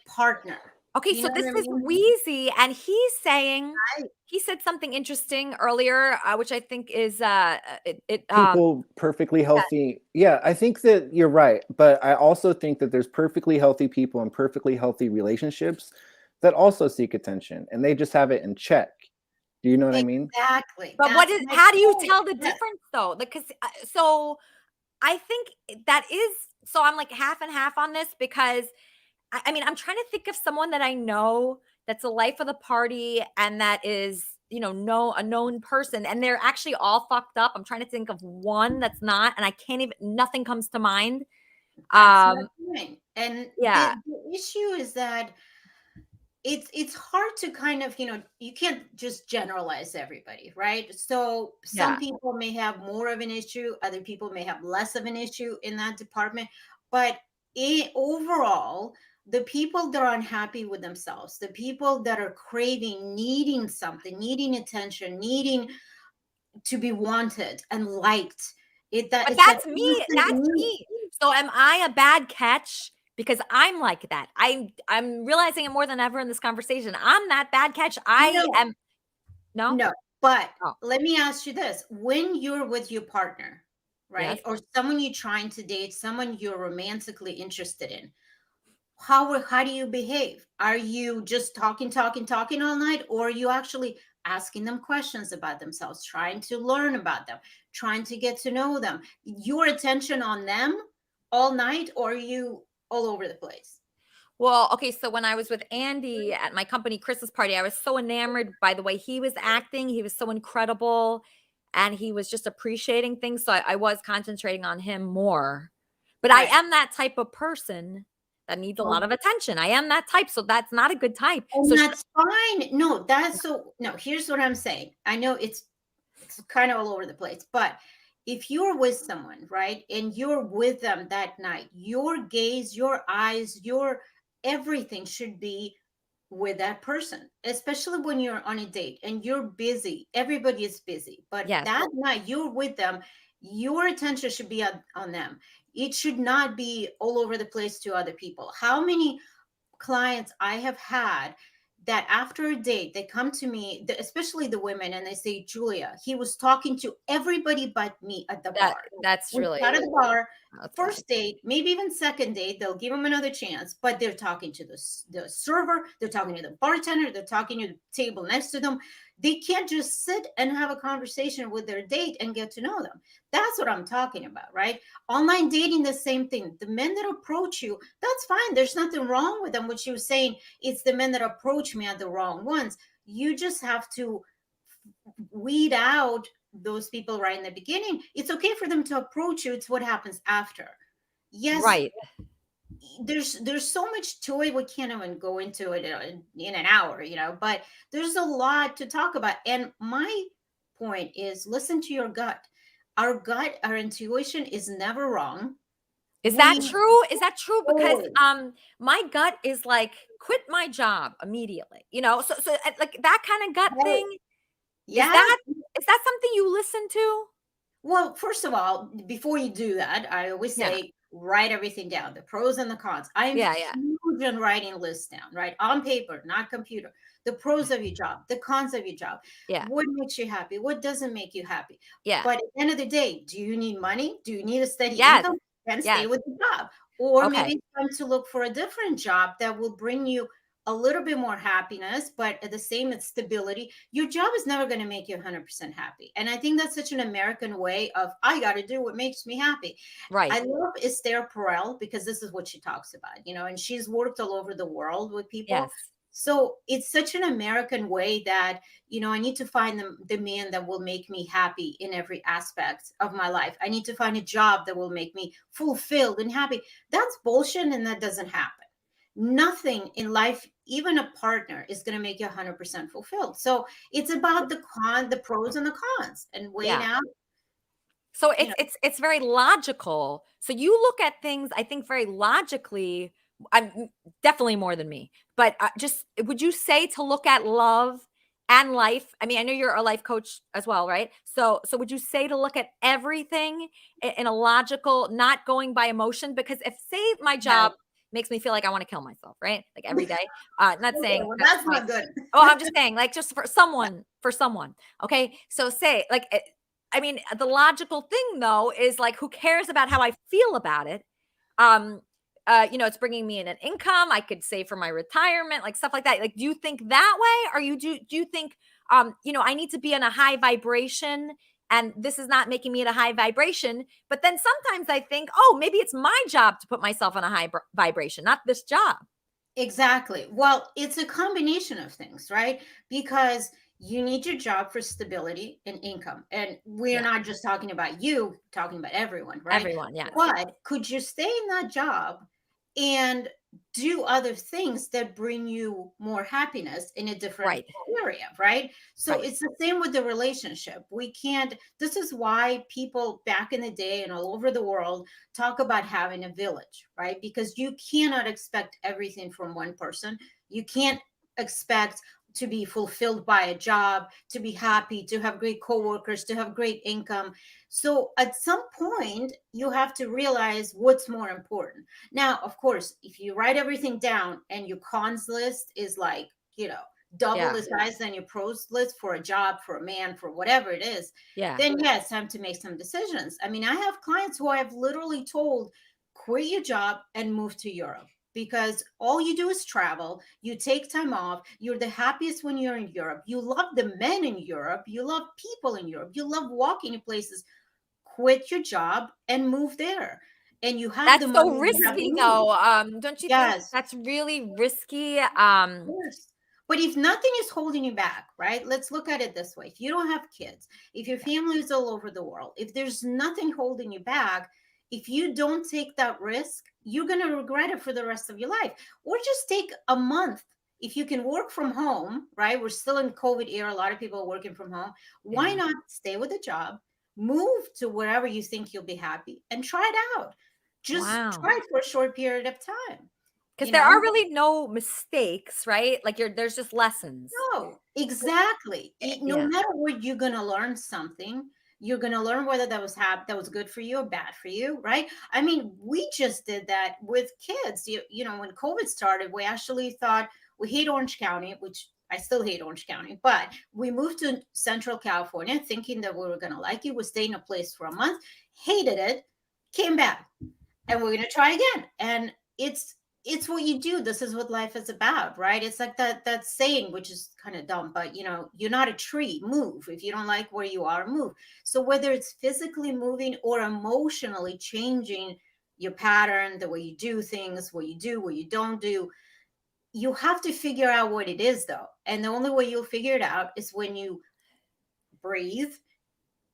partner. Okay, so this is Wheezy, and he's saying he said something interesting earlier, which I think is people perfectly healthy. Yeah, I think that you're right, but I also think that there's perfectly healthy people and perfectly healthy relationships that also seek attention, and they just have it in check. Do you know what I mean? Exactly. But how do you tell the difference though? Because so I think that is so I'm like half and half on this because. I mean, I'm trying to think of someone that I know that's a life of the party and that is, a known person, and they're actually all fucked up. I'm trying to think of one that's not, and I can't even. Nothing comes to mind. And the issue is that it's hard to kind of you can't just generalize everybody, right? So some people may have more of an issue, other people may have less of an issue in that department, but overall. The people that are unhappy with themselves, the people that are craving, needing something, needing attention, needing to be wanted and liked. That's me. That's me. So am I a bad catch? Because I'm like that. I'm realizing it more than ever in this conversation. I'm that bad catch. No. But let me ask you this: when you're with your partner, right, or someone you're trying to date, someone you're romantically interested in. How do you behave? Are you just talking all night, or are you actually asking them questions about themselves, trying to learn about them, trying to get to know them? Your attention on them all night, or are you all over the place? Well, okay, so when I was with Andy at my company Christmas party, I was so enamored by the way he was acting. He was so incredible, and he was just appreciating things. So I was concentrating on him more. But I am that type of person that needs a lot of attention. I am that type. So that's not a good type. And that's fine. No, here's what I'm saying. I know it's kind of all over the place, but if you're with someone, right, and you're with them that night, your gaze, your eyes, your everything should be with that person, especially when you're on a date and you're busy. Everybody is busy, but Yes. that night you're with them, your attention should be on them. It should not be all over the place to other people. How many clients I have had that after a date, they come to me, especially the women, and they say, Julia, he was talking to everybody but me at the bar. That's We really sat at the bar, that's first date, maybe even second date, they'll give them another chance, but they're talking to the server, they're talking to the bartender, they're talking to the table next to them. They can't just sit and have a conversation with their date and get to know them. That's what I'm talking about, right? Online dating, the same thing. The men that approach you, that's fine. There's nothing wrong with them. What she was saying, it's the men that approach me are the wrong ones. You just have to weed out those people right in the beginning. It's okay for them to approach you. It's what happens after. Yes. Right. There's so much to it. We can't even go into it in an hour, but there's a lot to talk about. And my point is, listen to your gut. Our gut, our intuition is never wrong. Is that true? Is that true? Because my gut is like, quit my job immediately. So like that kind of gut thing. Yeah. Is that something you listen to? Well, first of all, before you do that, I always say, write everything down, the pros and the cons. I'm huge on writing lists down, right? On paper, not computer. The pros of your job, the cons of your job. Yeah. What makes you happy? What doesn't make you happy? Yeah. But at the end of the day, do you need money? Do you need a steady income? Then stay with the job. Or maybe it's time to look for a different job that will bring you a little bit more happiness, but at the same stability. Your job is never going to make you 100% happy. And I think that's such an American way of, I got to do what makes me happy. Right. I love Esther Perel because this is what she talks about, and she's worked all over the world with people. Yes. So it's such an American way that, I need to find the man that will make me happy in every aspect of my life. I need to find a job that will make me fulfilled and happy. That's bullshit, and that doesn't happen. Nothing in life, even a partner, is going to make you 100% fulfilled. So it's about the pros and the cons, and weighing out. So it's very logical. So you look at things, I think, very logically. I'm definitely more than me, but just would you say to look at love and life? I mean, I know you're a life coach as well, right? So would you say to look at everything in a logical, not going by emotion? Because if, say, my job makes me feel like I want to kill myself, right? Like every day. Not saying that's not good. I'm just saying, like, just for someone. Okay. So say, like, I mean, the logical thing though is like, who cares about how I feel about it? It's bringing me in an income. I could save for my retirement, like stuff like that. Like, do you think that way? Or do you think, I need to be in a high vibration, and this is not making me at a high vibration? But then sometimes I think, oh, maybe it's my job to put myself in a high vibration, not this job. Exactly. Well, it's a combination of things, right? Because you need your job for stability and income. And we're not just talking about you, talking about everyone, right? Everyone, yeah. But could you stay in that job and do other things that bring you more happiness in a different area, right? So it's the same with the relationship. This is why people back in the day and all over the world talk about having a village, right? Because you cannot expect everything from one person. You can't expect to be fulfilled by a job, to be happy, to have great coworkers, to have great income. So at some point, you have to realize what's more important. Now, of course, if you write everything down and your cons list is like, double the size than your pros list for a job, for a man, for whatever it is, then it's time to make some decisions. I mean, I have clients who I have literally told, quit your job and move to Europe. Because all you do is travel, you take time off, you're the happiest when you're in Europe, you love the men in Europe, you love people in Europe, you love walking in places. Quit your job and move there. And you have that's so risky though. Don't you think that's really risky? But if nothing is holding you back, right? Let's look at it this way. If you don't have kids, if your family is all over the world, if there's nothing holding you back, if you don't take that risk, you're going to regret it for the rest of your life. Or just take a month. If you can work from home, right? We're still in COVID era. A lot of people are working from home. Why not stay with a job, move to wherever you think you'll be happy, and try it out. Just try it for a short period of time. Because You there know? are really no mistakes, right? Like there's just lessons. No, exactly. No Yeah. matter what, you're gonna learn something. You're gonna learn whether that was good for you or bad for you, right? I mean, we just did that with kids. You know, when COVID started, we actually thought we hate Orange County, which I still hate Orange County, but we moved to Central California thinking that we were gonna like it. We stayed in a place for a month, hated it, came back, and we're gonna try again. And it's what you do. This is what life is about, right? It's like that saying, which is kind of dumb, but you know, you're not a tree. Move. If you don't like where you are, move. So whether it's physically moving or emotionally changing your pattern, the way you do things, what you do, what you don't do, you have to figure out what it is, though. And the only way you'll figure it out is when you breathe,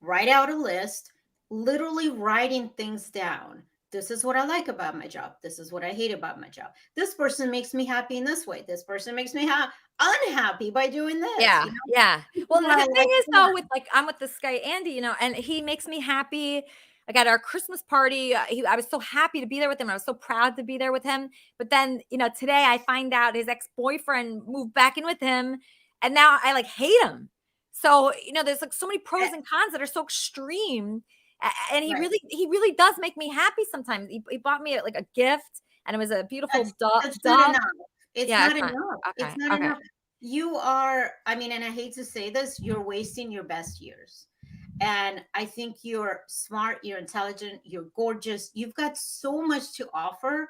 write out a list, literally writing things down. This is what I like about my job. This is what I hate about my job. This person makes me happy in this way. This person makes me unhappy by doing this. Yeah, You know? yeah. Well, the I thing like is, that. though, with like I'm with this guy Andy, you know, and he makes me happy. Like at our Christmas party, I was so happy to be there with him. I was so proud to be there with him. But then, you know, today I find out his ex-boyfriend moved back in with him, and now I like hate him. So, you know, there's like so many pros and cons that are so extreme. And he Right. really does make me happy sometimes. He bought me like a gift, and it was a beautiful That's dove. not enough. It's Yeah, not it's not. enough. Okay, It's not okay. enough. You are, I mean, and I hate to say this, you're wasting your best years. And I think you're smart, you're intelligent, you're gorgeous. You've got so much to offer.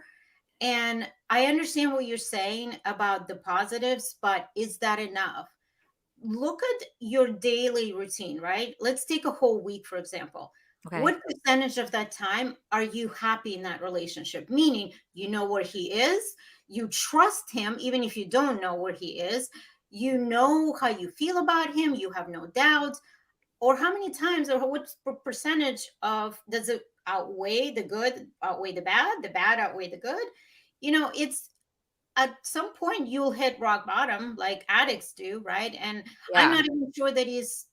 And I understand what you're saying about the positives, but is that enough? Look at your daily routine, right? Let's take a whole week, for example. Okay. What percentage of that time are you happy in that relationship? Meaning, you know where he is, you trust him, even if you don't know where he is, you know how you feel about him, you have no doubts. Or how many times, or what percentage of does it outweigh the good, outweigh the bad outweigh the good? You know, it's at some point you'll hit rock bottom like addicts do, right? And I'm Yeah. not even sure that he's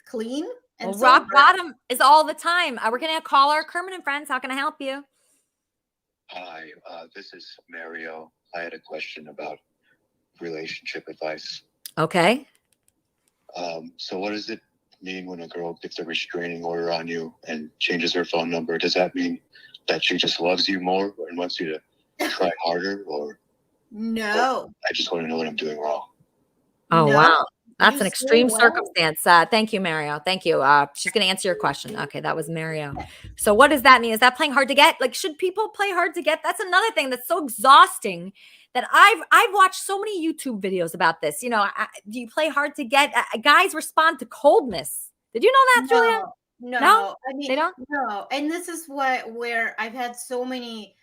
clean and Well, rock sober. bottom is all the time. We're gonna call our Kermit and Friends. How can I help you? Hi, this is Mario. I had a question about relationship advice. Okay. So what does it mean when a girl gets a restraining order on you and changes her phone number? Does that mean that she just loves you more and wants you to try harder, or No. I just want to know what I'm doing wrong? Oh, No. wow. That's You an say extreme well. circumstance. Thank you, Mario. Thank you. She's going to answer your question. Okay, that was Mario. So what does that mean? Is that playing hard to get? Like, should people play hard to get? That's another thing that's so exhausting that I've watched so many YouTube videos about this. You know, do you play hard to get? Guys respond to coldness. Did you know that, Julia? No, I mean, They don't? no. And this is where I've had so many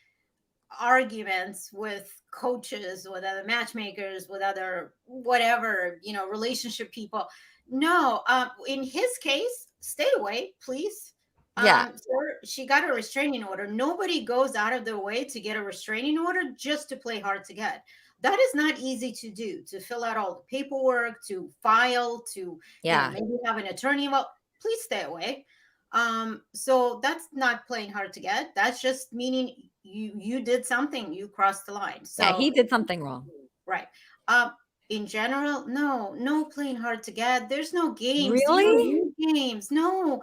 arguments with coaches, with other matchmakers, with other whatever, you know, relationship people. No, in his case, stay away, please. Yeah. Sir, she got a restraining order. Nobody goes out of their way to get a restraining order just to play hard to get. That is not easy to do, to fill out all the paperwork, to file, to Yeah. maybe have an attorney. Well, please stay away. So that's not playing hard to get. That's just meaning you did something, you crossed the line. So Yeah, he did something wrong. right. In general, no playing hard to get. There's no games. Really? You don't need games. No.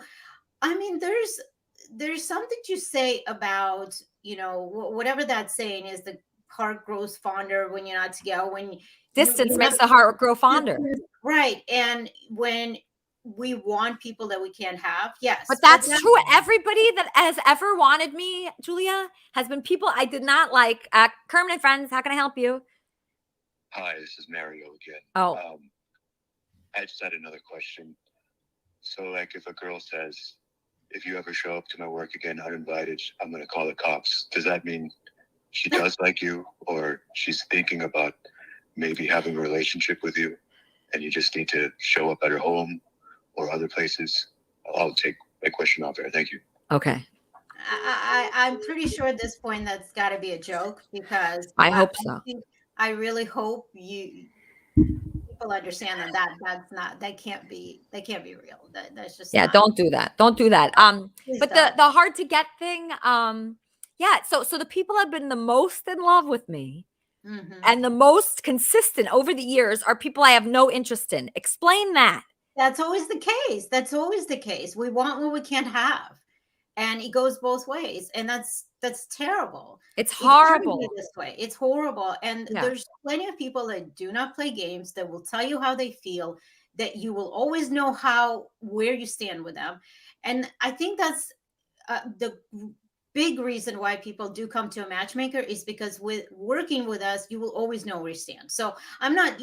I mean, there's something to say about, you know, whatever that saying is, the heart grows fonder when you're not together, when Distance makes the heart grow fonder. Right. And when we want people that we can't have, yes. But that's true. Everybody that has ever wanted me, Julia, has been people I did not like. Kermit and Friends, how can I help you? Hi, this is Mario again. Oh. I just had another question. So, like, if a girl says, if you ever show up to my work again uninvited, I'm going to call the cops. Does that mean she does like you, or she's thinking about maybe having a relationship with you and you just need to show up at her home or other places? I'll take my question off there. Thank you. Okay. I'm pretty sure at this point that's got to be a joke, because I hope so. I really hope people understand that can't be real. That's just Yeah, not. don't do that. Don't do that. Please But don't. the hard to get thing, Yeah. So the people that have been the most in love with me Mhm. and the most consistent over the years are people I have no interest in. Explain that. That's always the case. That's always the case. We want what we can't have. And it goes both ways. And that's terrible. It's It shouldn't be horrible. this way. It's horrible. And Yeah. there's plenty of people that do not play games, that will tell you how they feel, that you will always know where you stand with them. And I think that's the big reason why people do come to a matchmaker, is because with working with us, you will always know where you stand. So I'm not,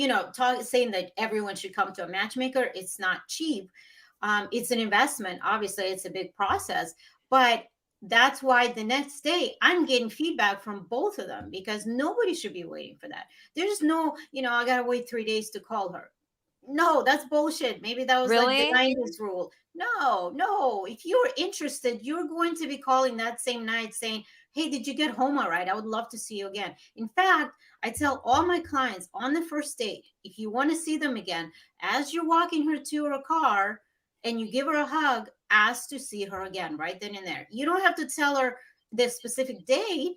saying that everyone should come to a matchmaker. It's not cheap. It's an investment. Obviously, it's a big process, but that's why the next day I'm getting feedback from both of them, because nobody should be waiting for that. There's no, I got to wait 3 days to call her. No, that's bullshit. Maybe that was like the Really? 90s rule. No. If you're interested, you're going to be calling that same night saying, hey, did you get home all right? I would love to see you again. In fact, I tell all my clients on the first date, if you want to see them again, as you're walking her to her car and you give her a hug, ask to see her again right then and there. You don't have to tell her the specific date,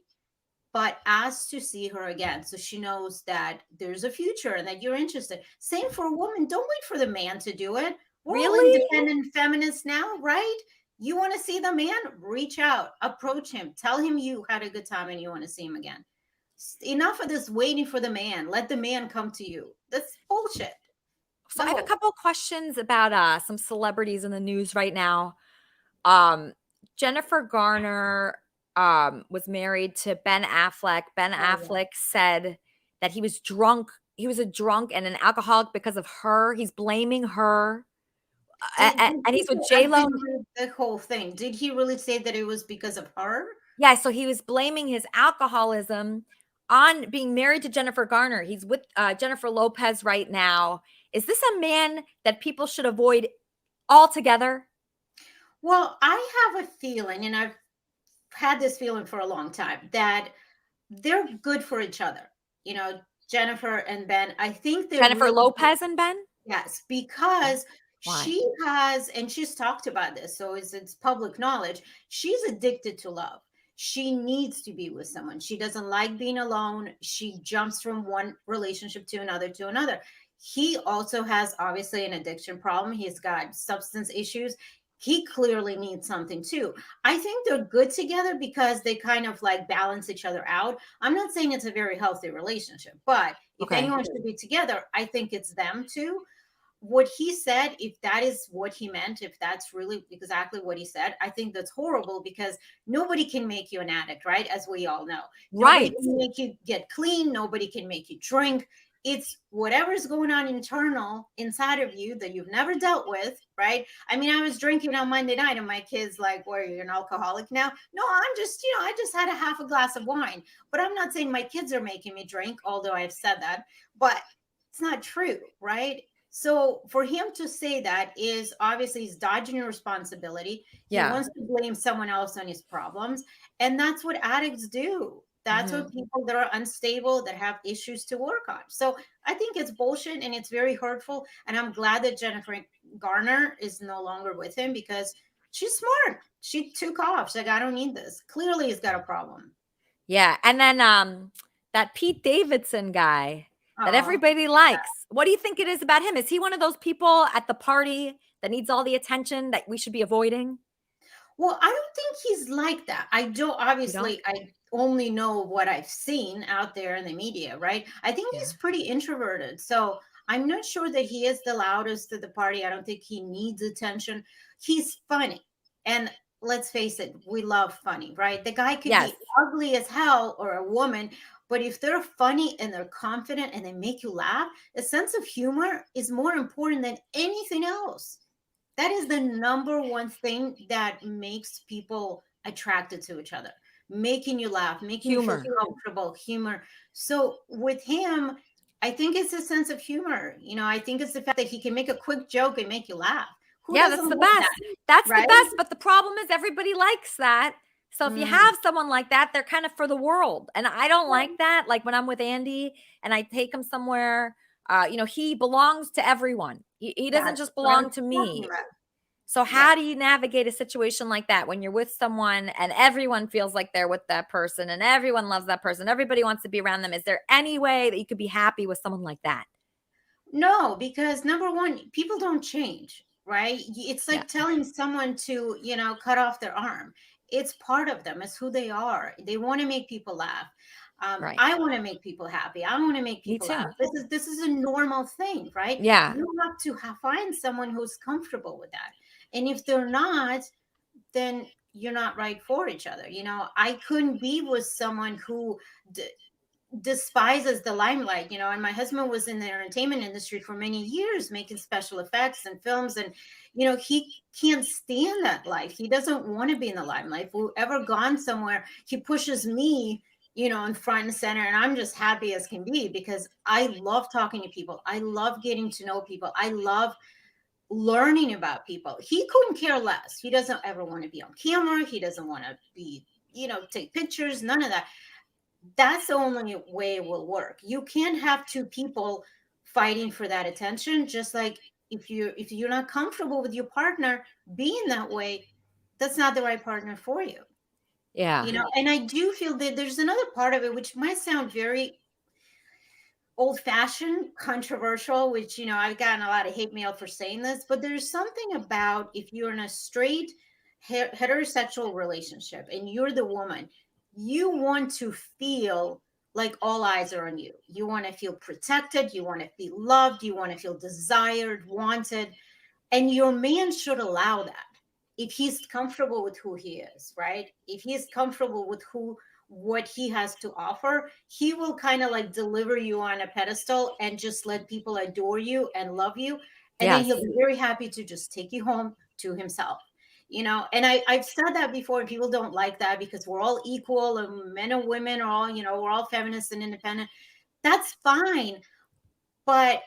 but ask to see her again, so she knows that there's a future and that you're interested. Same for a woman. Don't wait for the man to do it. We're all Really? independent feminists now, right? You want to see the man? Reach out, approach him, tell him you had a good time and you want to see him again. Enough of this waiting for the man. Let the man come to you. That's bullshit. So I have a couple of questions about some celebrities in the news right now. Jennifer Garner was married to Ben Affleck. Ben Affleck said that he was drunk. He was a drunk and an alcoholic because of her. He's blaming her. And he's with J-Lo. The whole thing. Did he really say that it was because of her? Yeah, so he was blaming his alcoholism on being married to Jennifer Garner. He's with Jennifer Lopez right now. Is this a man that people should avoid altogether? Well, I have a feeling, and I've had this feeling for a long time, that they're good for each other. Jennifer and Ben. I think they're Jennifer really Lopez and Ben? Yes, because Why? she has, and she's talked about this, so it's public knowledge. She's addicted to love. She needs to be with someone. She doesn't like being alone. She jumps from one relationship to another. He also has obviously an addiction problem. He's got substance issues. He clearly needs something too. I think they're good together because they kind of like balance each other out. I'm not saying it's a very healthy relationship, but if anyone should be together, I think it's them two. What he said, if that is what he meant, if that's really exactly what he said, I think that's horrible, because nobody can make you an addict, right? As we all know. Right. Nobody can make you get clean. Nobody can make you drink. It's whatever's going on internal inside of you that you've never dealt with, right? I mean, I was drinking on Monday night and my kids like, "What, are you an alcoholic now?" No, I'm just, I just had a half a glass of wine. But I'm not saying my kids are making me drink, although I've said that. But it's not true, right? So for him to say that is obviously he's dodging responsibility. He wants to blame someone else on his problems. And that's what addicts do. That's what people that are unstable, that have issues to work on. So I think it's bullshit and it's very hurtful. And I'm glad that Jennifer Garner is no longer with him, because she's smart. She took off. She's like, I don't need this. Clearly he's got a problem. Yeah. And then that Pete Davidson guy that everybody likes. What do you think it is about him? Is he one of those people at the party that needs all the attention that we should be avoiding? Well, I don't think he's like that. I don't, obviously, I only know what I've seen out there in the media, right? I think he's pretty introverted. So I'm not sure that he is the loudest at the party. I don't think he needs attention. He's funny. And let's face it, we love funny, right? The guy could be ugly as hell, or a woman, but if they're funny and they're confident and they make you laugh, a sense of humor is more important than anything else. That is the number one thing that makes people attracted to each other. Making you laugh, making you feel comfortable, humor. So with him, I think it's a sense of humor. I think it's the fact that he can make a quick joke and make you laugh. That's the best. That's the best. But the problem is everybody likes that. So if you have someone like that, they're kind of for the world. And I don't like that. Like when I'm with Andy and I take him somewhere, he belongs to everyone. He doesn't just belong to me. So how do you navigate a situation like that when you're with someone and everyone feels like they're with that person and everyone loves that person, everybody wants to be around them? Is there any way that you could be happy with someone like that? No, because number one, people don't change, right? It's like telling someone to, cut off their arm. It's part of them. It's who they are. They want to make people laugh. Right. I want to make people happy. I want to make Me people too. laugh. This is a normal thing, right? Yeah. You have to find someone who's comfortable with that. And if they're not, then you're not right for each other. I couldn't be with someone who despises the limelight, and my husband was in the entertainment industry for many years making special effects and films, and he can't stand that life. He doesn't want to be in the limelight. If we've ever gone somewhere, he pushes me in front and center, and I'm just happy as can be because I love talking to people. I love getting to know people. I love learning about people. He couldn't care less. He doesn't ever want to be on camera. He doesn't want to be take pictures, none of that. That's the only way it will work. You can't have two people fighting for that attention. Just like if you're not comfortable with your partner being that way, that's not the right partner for you. Yeah. And I do feel that there's another part of it which might sound very old-fashioned, controversial, which I've gotten a lot of hate mail for saying this, but there's something about if you're in a straight heterosexual relationship and you're the woman, you want to feel like all eyes are on you. You want to feel protected. You want to be loved. You want to feel desired, wanted. And your man should allow that if he's comfortable with who he is, right? If he's comfortable with what he has to offer, he will kind of like deliver you on a pedestal and just let people adore you and love you. And then he'll be very happy to just take you home to himself. And I've said that before, and people don't like that because we're all equal and men and women are all, we're all feminists and independent. That's fine. But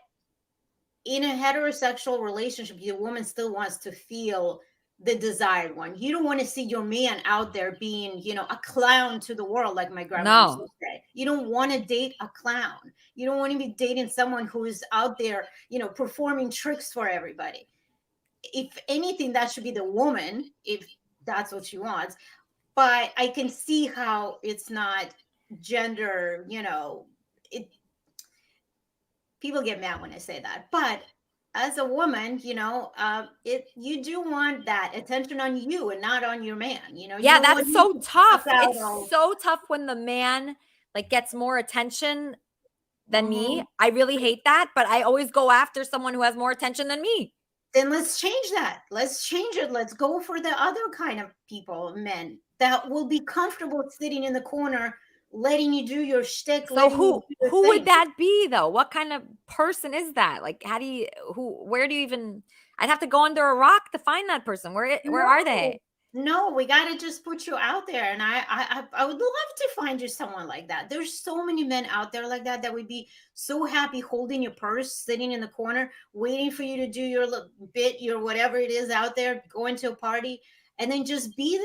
in a heterosexual relationship, the woman still wants to feel the desired one. You don't want to see your man out there being, a clown to the world, like my grandma used to say. You don't want to date a clown. You don't want to be dating someone who is out there, performing tricks for everybody. If anything, that should be the woman, if that's what she wants. But I can see how it's not gender, people get mad when I say that. But as a woman, you do want that attention on you and not on your man. Yeah, that's so tough. It's so tough when the man gets more attention than me. I really hate that, but I always go after someone who has more attention than me. Then let's change that. Let's change it. Let's go for the other kind of people, men that will be comfortable sitting in the corner, letting you do your shtick. So who would that be though? What kind of person is that? Like, where do you even, I'd have to go under a rock to find that person. Where are they? No, we got to just put you out there. And I would love to find you someone like that. There's so many men out there like that would be so happy holding your purse, sitting in the corner, waiting for you to do your little bit, your whatever it is out there, going to a party, and then just be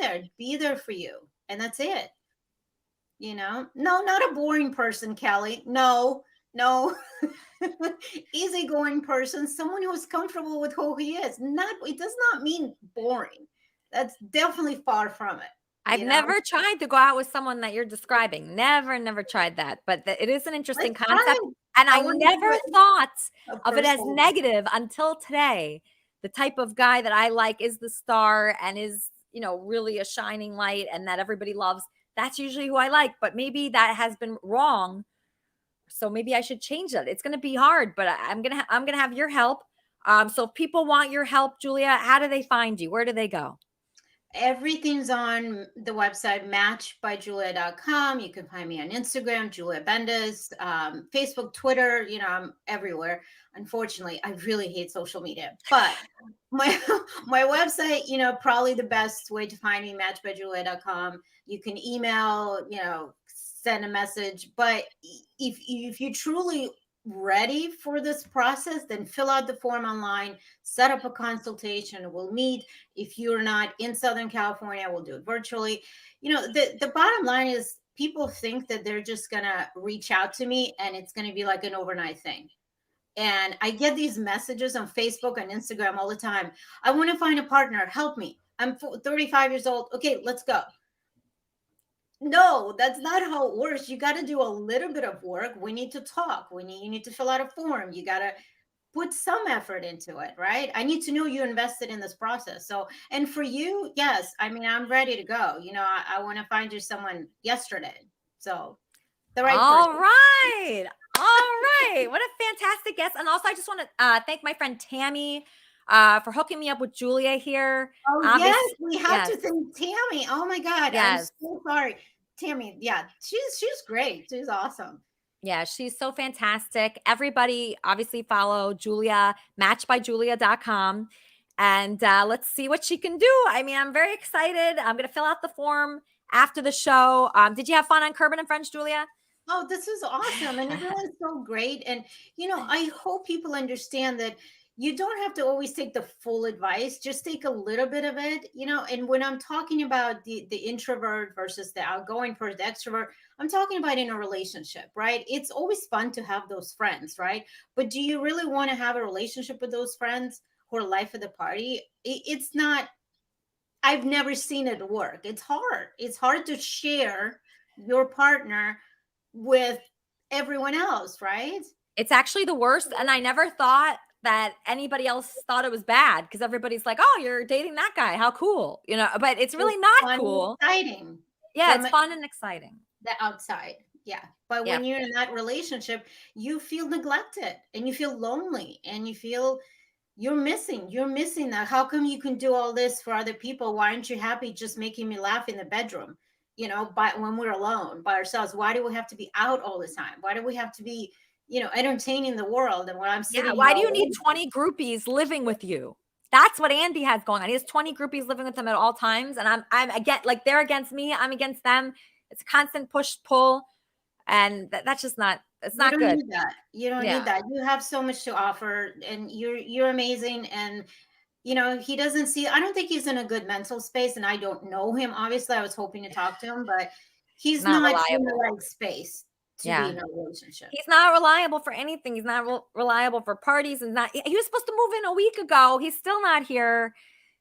there for you. And that's it. No, not a boring person, Kelly. No. Easygoing person, someone who is comfortable with who he is. It does not mean boring. That's definitely far from it. I've never tried to go out with someone that you're describing. Never tried that. But it is an interesting concept. And I never thought of it as negative until today. The type of guy that I like is the star and is, really a shining light and that everybody loves. That's usually who I like. But maybe that has been wrong. So maybe I should change that. It's going to be hard, but I'm going to have your help. So if people want your help, Julia, how do they find you? Where do they go? Everything's on the website, matchbyjulia.com. You can find me on Instagram, Julia Bendis, Facebook, Twitter. I'm everywhere. Unfortunately, I really hate social media. But my website, probably the best way to find me, matchbyjulia.com. You can email, send a message. But if you truly ready for this process, then fill out the form online, set up a consultation, we'll meet. If you're not in Southern California, we'll do it virtually. The bottom line is people think that they're just gonna reach out to me and it's gonna be like an overnight thing. And I get these messages on Facebook and Instagram all the time. I want to find a partner. Help me. I'm 35 years old. Okay, let's go. No, that's not how it works. You got to do a little bit of work. We need to talk. You need to fill out a form. You got to put some effort into it, right? I need to know you invested in this process. So, and for you, yes, I mean, I'm ready to go. You know, I want to find you someone yesterday. So the right All person. right. All right. What a fantastic guest. And also, I just want to thank my friend Tammy for hooking me up with Julia here. Oh, yes, we have to thank Tammy. Oh my God. Yes. I'm so sorry. Tammy, yeah, she's great. She's awesome. Yeah, she's so fantastic. Everybody obviously follow Julia, matchbyjulia.com. And let's see what she can do. I mean, I'm very excited. I'm going to fill out the form after the show. Did you have fun on Kermit and Friends, Julia? Oh, this is awesome. And everyone's so great. And, you know, I hope people understand that you don't have to always take the full advice. Just take a little bit of it, you know. And when I'm talking about the introvert versus the outgoing person, the extrovert, I'm talking about in a relationship, right? It's always fun to have those friends, right? But do you really want to have a relationship with those friends who are life of the party? It's not, I've never seen it work. It's hard. It's hard to share your partner with everyone else, right? It's actually the worst. And I never thought that anybody else thought it was bad because everybody's like, oh, you're dating that guy. How cool. You know, but it's really not cool. Exciting. Yeah, it's fun and exciting. The outside. Yeah. But when you're in that relationship, you feel neglected and you feel lonely and you feel you're missing that. How come you can do all this for other people? Why aren't you happy just making me laugh in the bedroom? You know, when we're alone by ourselves, why do we have to be out all the time? Why do we have to be, you know, entertaining the world? And when I'm sitting, why do you need 20 groupies living with you? That's what Andy has going on. He has 20 groupies living with him at all times, and I'm again, like they're against me, I'm against them. It's a constant push pull, and that's just not. It's not good. You don't need that. You don't need that. You have so much to offer, and you're amazing. And you know, he doesn't see, I don't think he's in a good mental space, and I don't know him. Obviously, I was hoping to talk to him, but he's not in the right space to be in a relationship. He's not reliable for anything. He's not reliable for parties. And he was supposed to move in a week ago. He's still not here.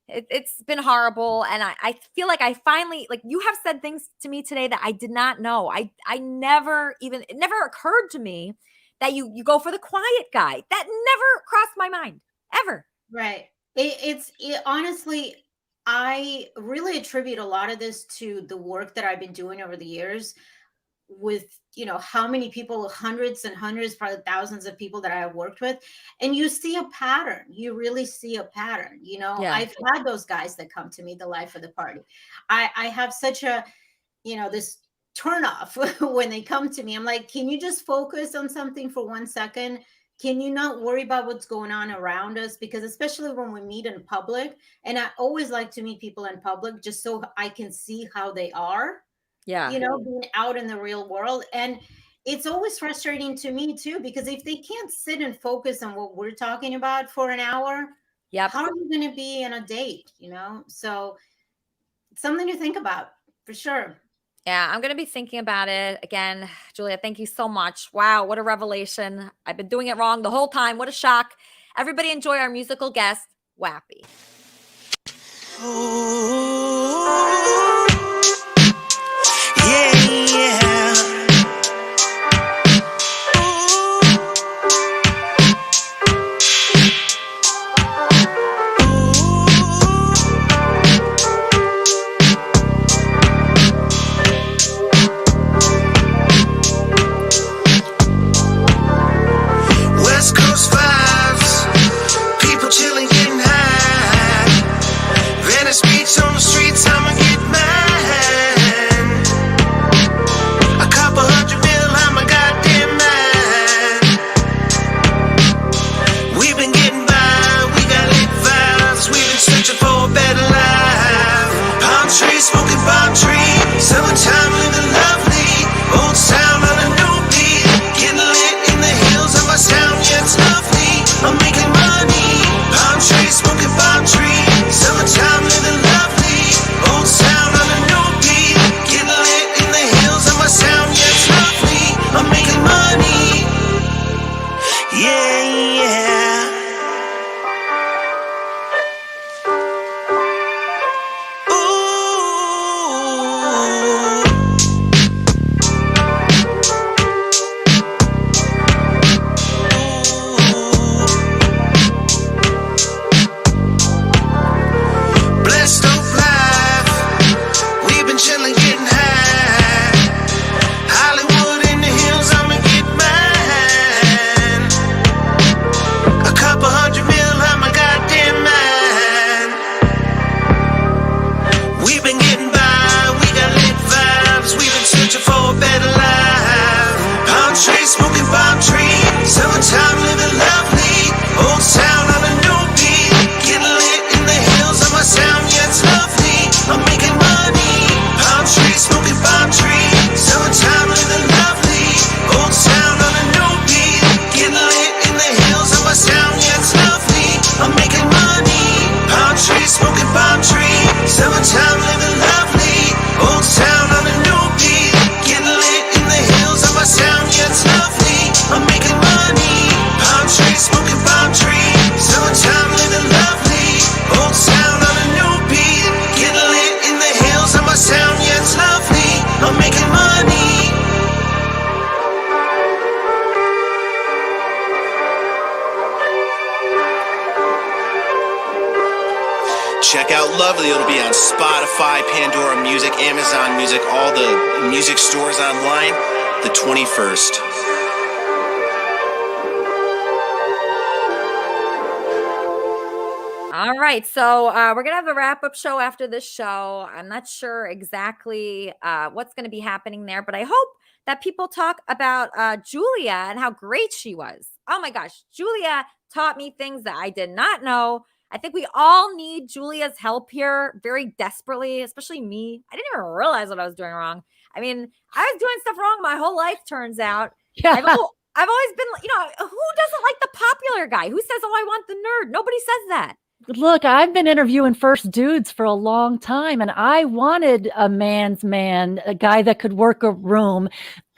It's been horrible. And I feel like I finally, like you have said things to me today that I did not know. It never occurred to me that you go for the quiet guy. That never crossed my mind, ever. Right. Honestly, I really attribute a lot of this to the work that I've been doing over the years with, you know, how many people, hundreds and hundreds, probably thousands of people that I have worked with. And you see a pattern. You really see a pattern. You know, I've had those guys that come to me, the life of the party. I have such a, you know, this turn off when they come to me. I'm like, can you just focus on something for 1 second? Can you not worry about what's going on around us? Because especially when we meet in public, and I always like to meet people in public just so I can see how they are. Yeah. You know, being out in the real world. And it's always frustrating to me too, because if they can't sit and focus on what we're talking about for an hour, how are you going to be in a date? You know, so it's something to think about for sure. Yeah, I'm going to be thinking about it again. Julia, thank you so much. Wow, what a revelation. I've been doing it wrong the whole time. What a shock. Everybody enjoy our musical guest, Wappy. West Coast vibes, people chilling, getting high. Venice Beach. Spotify, Pandora Music, Amazon Music, all the music stores online, the 21st. All right, so we're gonna have a wrap-up show after this show. I'm not sure exactly what's gonna be happening there, but I hope that people talk about Julia and how great she was. Oh my gosh, Julia taught me things that I did not know. I think we all need Julia's help here very desperately, especially me. I didn't even realize what I was doing wrong. I mean, I was doing stuff wrong my whole life, turns out. Yeah. I've always been, who doesn't like the popular guy? Who says, oh, I want the nerd? Nobody says that. Look, I've been interviewing first dudes for a long time, and I wanted a man's man, a guy that could work a room,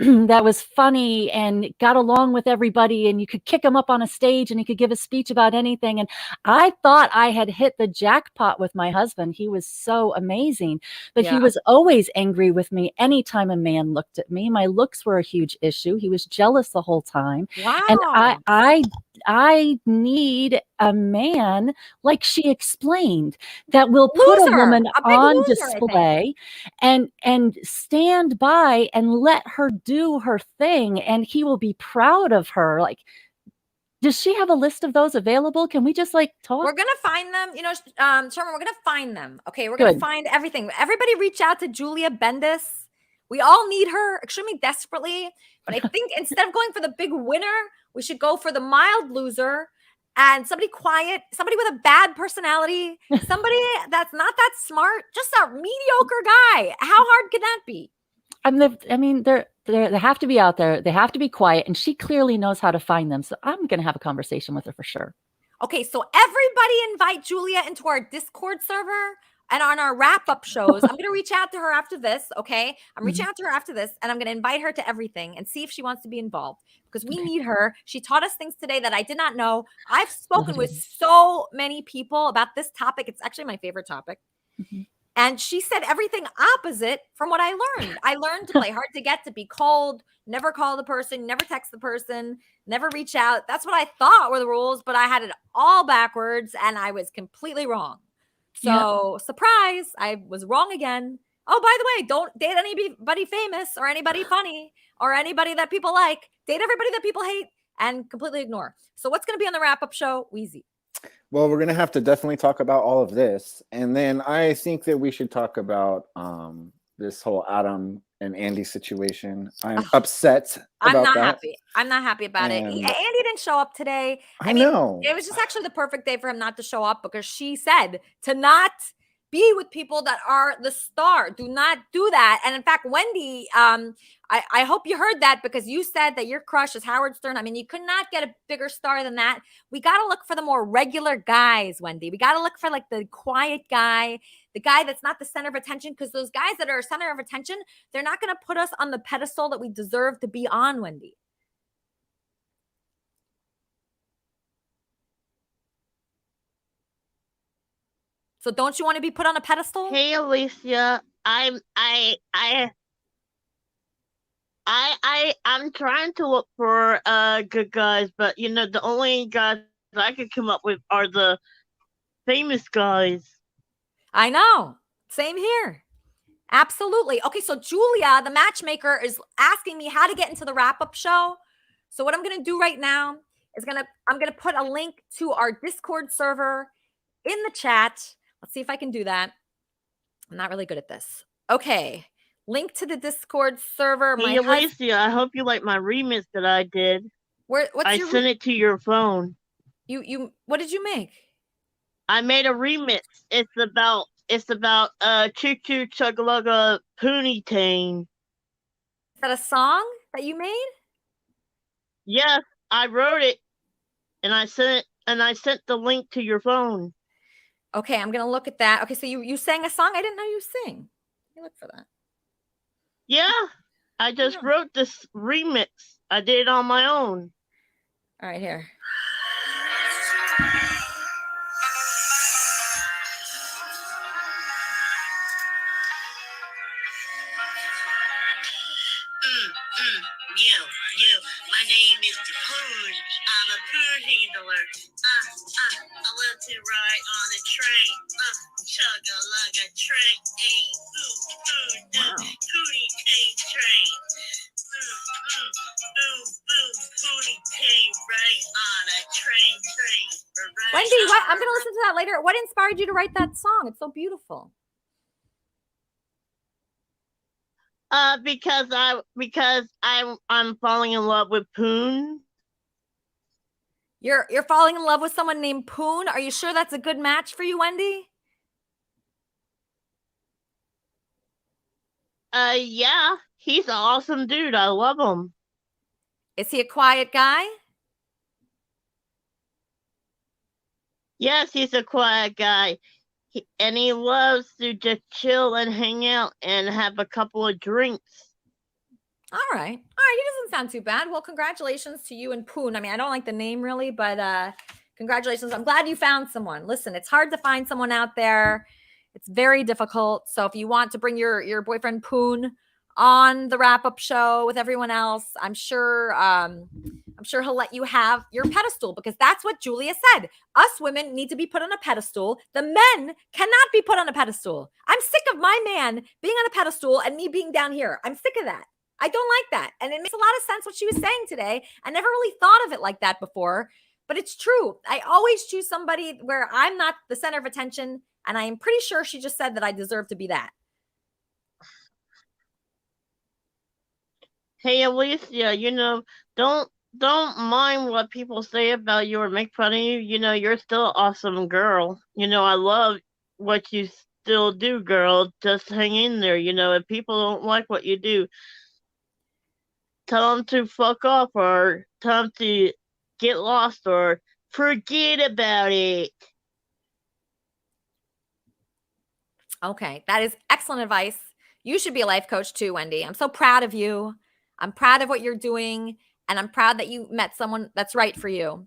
that was funny and got along with everybody, and you could kick him up on a stage and he could give a speech about anything. And I thought I had hit the jackpot with my husband. He was so amazing, but he was always angry with me anytime a man looked at me. My looks were a huge issue. He was jealous the whole time. Wow. And I need a man, like she explained, that will put a woman on display and stand by and let her do her thing, and he will be proud of her. Like, does she have a list of those available? Can we just talk? We're gonna find them, Sherman, we're gonna find them. Okay, we're gonna find everything. Everybody reach out to Julia Bendis. We all need her extremely desperately, but I think instead of going for the big winner, we should go for the mild loser and somebody quiet, somebody with a bad personality, somebody that's not that smart, just a mediocre guy. How hard can that be? I mean, they have to be out there. They have to be quiet, and she clearly knows how to find them. So I'm going to have a conversation with her for sure. Okay, so everybody invite Julia into our Discord server. And on our wrap-up shows, I'm going to reach out to her after this, okay? I'm reaching out to her after this, and I'm going to invite her to everything and see if she wants to be involved because we need her. She taught us things today that I did not know. I've spoken with so many people about this topic. It's actually my favorite topic. And she said everything opposite from what I learned. I learned to play hard to get, to be cold, never call the person, never text the person, never reach out. That's what I thought were the rules, but I had it all backwards, and I was completely wrong. So, surprise, I was wrong again. Oh, by the way, don't date anybody famous or anybody funny or anybody that people like. Date everybody that people hate and completely ignore. So what's going to be on the wrap-up show? Wheezy. Well, we're going to have to definitely talk about all of this. And then I think that we should talk about this whole Adam and Andy situation. I'm upset about that. Happy. I'm not happy about it. Andy didn't show up today. I know. It was just actually the perfect day for him not to show up because she said to not be with people that are the star. Do not do that. And in fact, Wendy, I hope you heard that because you said that your crush is Howard Stern. I mean, you could not get a bigger star than that. We got to look for the more regular guys, Wendy. We got to look for the quiet guy, the guy that's not the center of attention, because those guys that are center of attention, they're not going to put us on the pedestal that we deserve to be on, Wendy. So don't you want to be put on a pedestal? Hey, Alicia, I'm trying to look for good guys, but the only guys I could come up with are the famous guys. I know. Same here. Absolutely. Okay, so Julia, the matchmaker, is asking me how to get into the wrap-up show. So what I'm going to do right now is I'm going to put a link to our Discord server in the chat. Let's see if I can do that. I'm not really good at this. Okay. Link to the Discord server. Hey, Alicia, I hope you like my remix that I did. I sent it to your phone. You what did you make? I made a remix. It's about Choo Choo Chugga Poonie Tang. Is that a song that you made? Yes, I wrote it and I sent the link to your phone. Okay, I'm gonna look at that. Okay, so you sang a song? I didn't know you sing. Let me look for that. Yeah, I just wrote this remix. I did it on my own. All right, here. You. My name is Poon. I'm a poon handler. I love to ride on a train. Chug-a-lug-a train. to that later. What inspired you to write that song? It's so beautiful. Because I'm falling in love with Poon. You're falling in love with someone named Poon. Are you sure that's a good match for you, Wendy? Yeah, he's an awesome dude. I love him. Is he a quiet guy? Yes, he's a quiet guy. And he loves to just chill and hang out and have a couple of drinks. All right. He doesn't sound too bad. Well, congratulations to you and Poon. I mean, I don't like the name really, but congratulations. I'm glad you found someone. Listen, it's hard to find someone out there. It's very difficult. So if you want to bring your boyfriend Poon on the wrap-up show with everyone else, I'm sure he'll let you have your pedestal, because that's what Julia said. Us women need to be put on a pedestal. The men cannot be put on a pedestal. I'm sick of my man being on a pedestal and me being down here. I'm sick of that. I don't like that. And it makes a lot of sense what she was saying today. I never really thought of it like that before, but it's true. I always choose somebody where I'm not the center of attention, and I am pretty sure she just said that I deserve to be that. Hey, Alicia, don't mind what people say about you or make fun of you. You're still an awesome girl. I love what you still do, girl. Just hang in there. If people don't like what you do, tell them to fuck off, or tell them to get lost, or forget about it. Okay, that is excellent advice. You should be a life coach too, Wendy. I'm so proud of you. I'm proud of what you're doing, and I'm proud that you met someone that's right for you.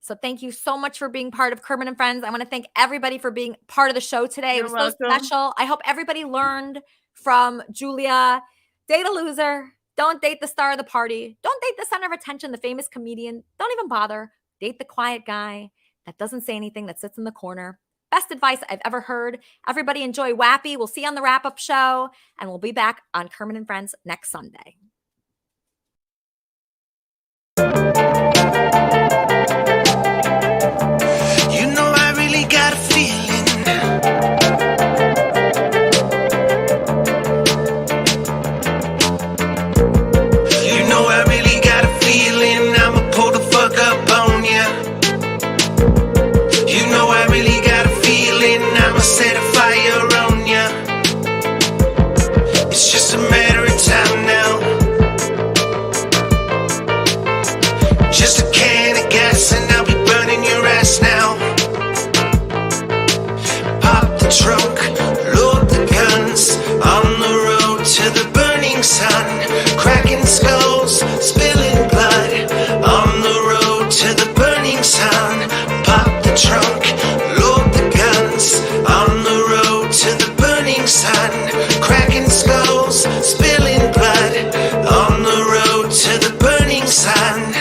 So thank you so much for being part of Kermit and Friends. I want to thank everybody for being part of the show today. You're it was welcome. So special. I hope everybody learned from Julia. Date a loser. Don't date the star of the party. Don't date the center of attention, the famous comedian. Don't even bother. Date the quiet guy that doesn't say anything, that sits in the corner. Best advice I've ever heard. Everybody enjoy Wappy. We'll see you on the wrap-up show, and we'll be back on Kermit and Friends next Sunday. I really got a feeling. I really got a feeling. I'ma pull the fuck up on ya. I really got a feeling. I'ma set a fire on ya. It's just a matter of time now. Just a can of gas and I'll be burning your ass now. Pop the trunk, load the guns, on the road to the burning sun. Cracking skulls, spilling blood, on the road to the burning sun. Pop the trunk, load the guns, on the road to the burning sun. Cracking skulls, spilling blood, on the road to the burning sun.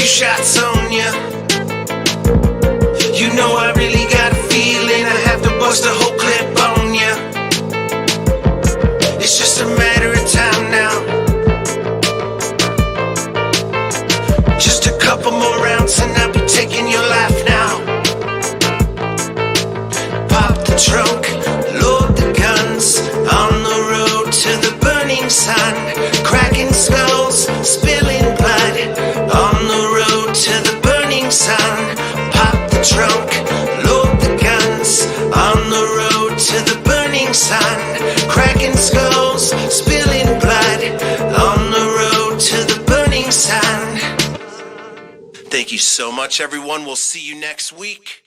Shots on ya. I really got a feeling. I have to bust a whole clip on ya. It's just a matter of time now. Just a couple more rounds and I'll be taking your life now. Pop the trunk, load the guns, on the road to the burning sun. Cracking skulls, spilling blood, on the road to the burning sun. Pop the trunk, load the guns, on the road to the burning sun. Cracking skulls, spilling blood, on the road to the burning sun. Thank you so much, everyone. We'll see you next week.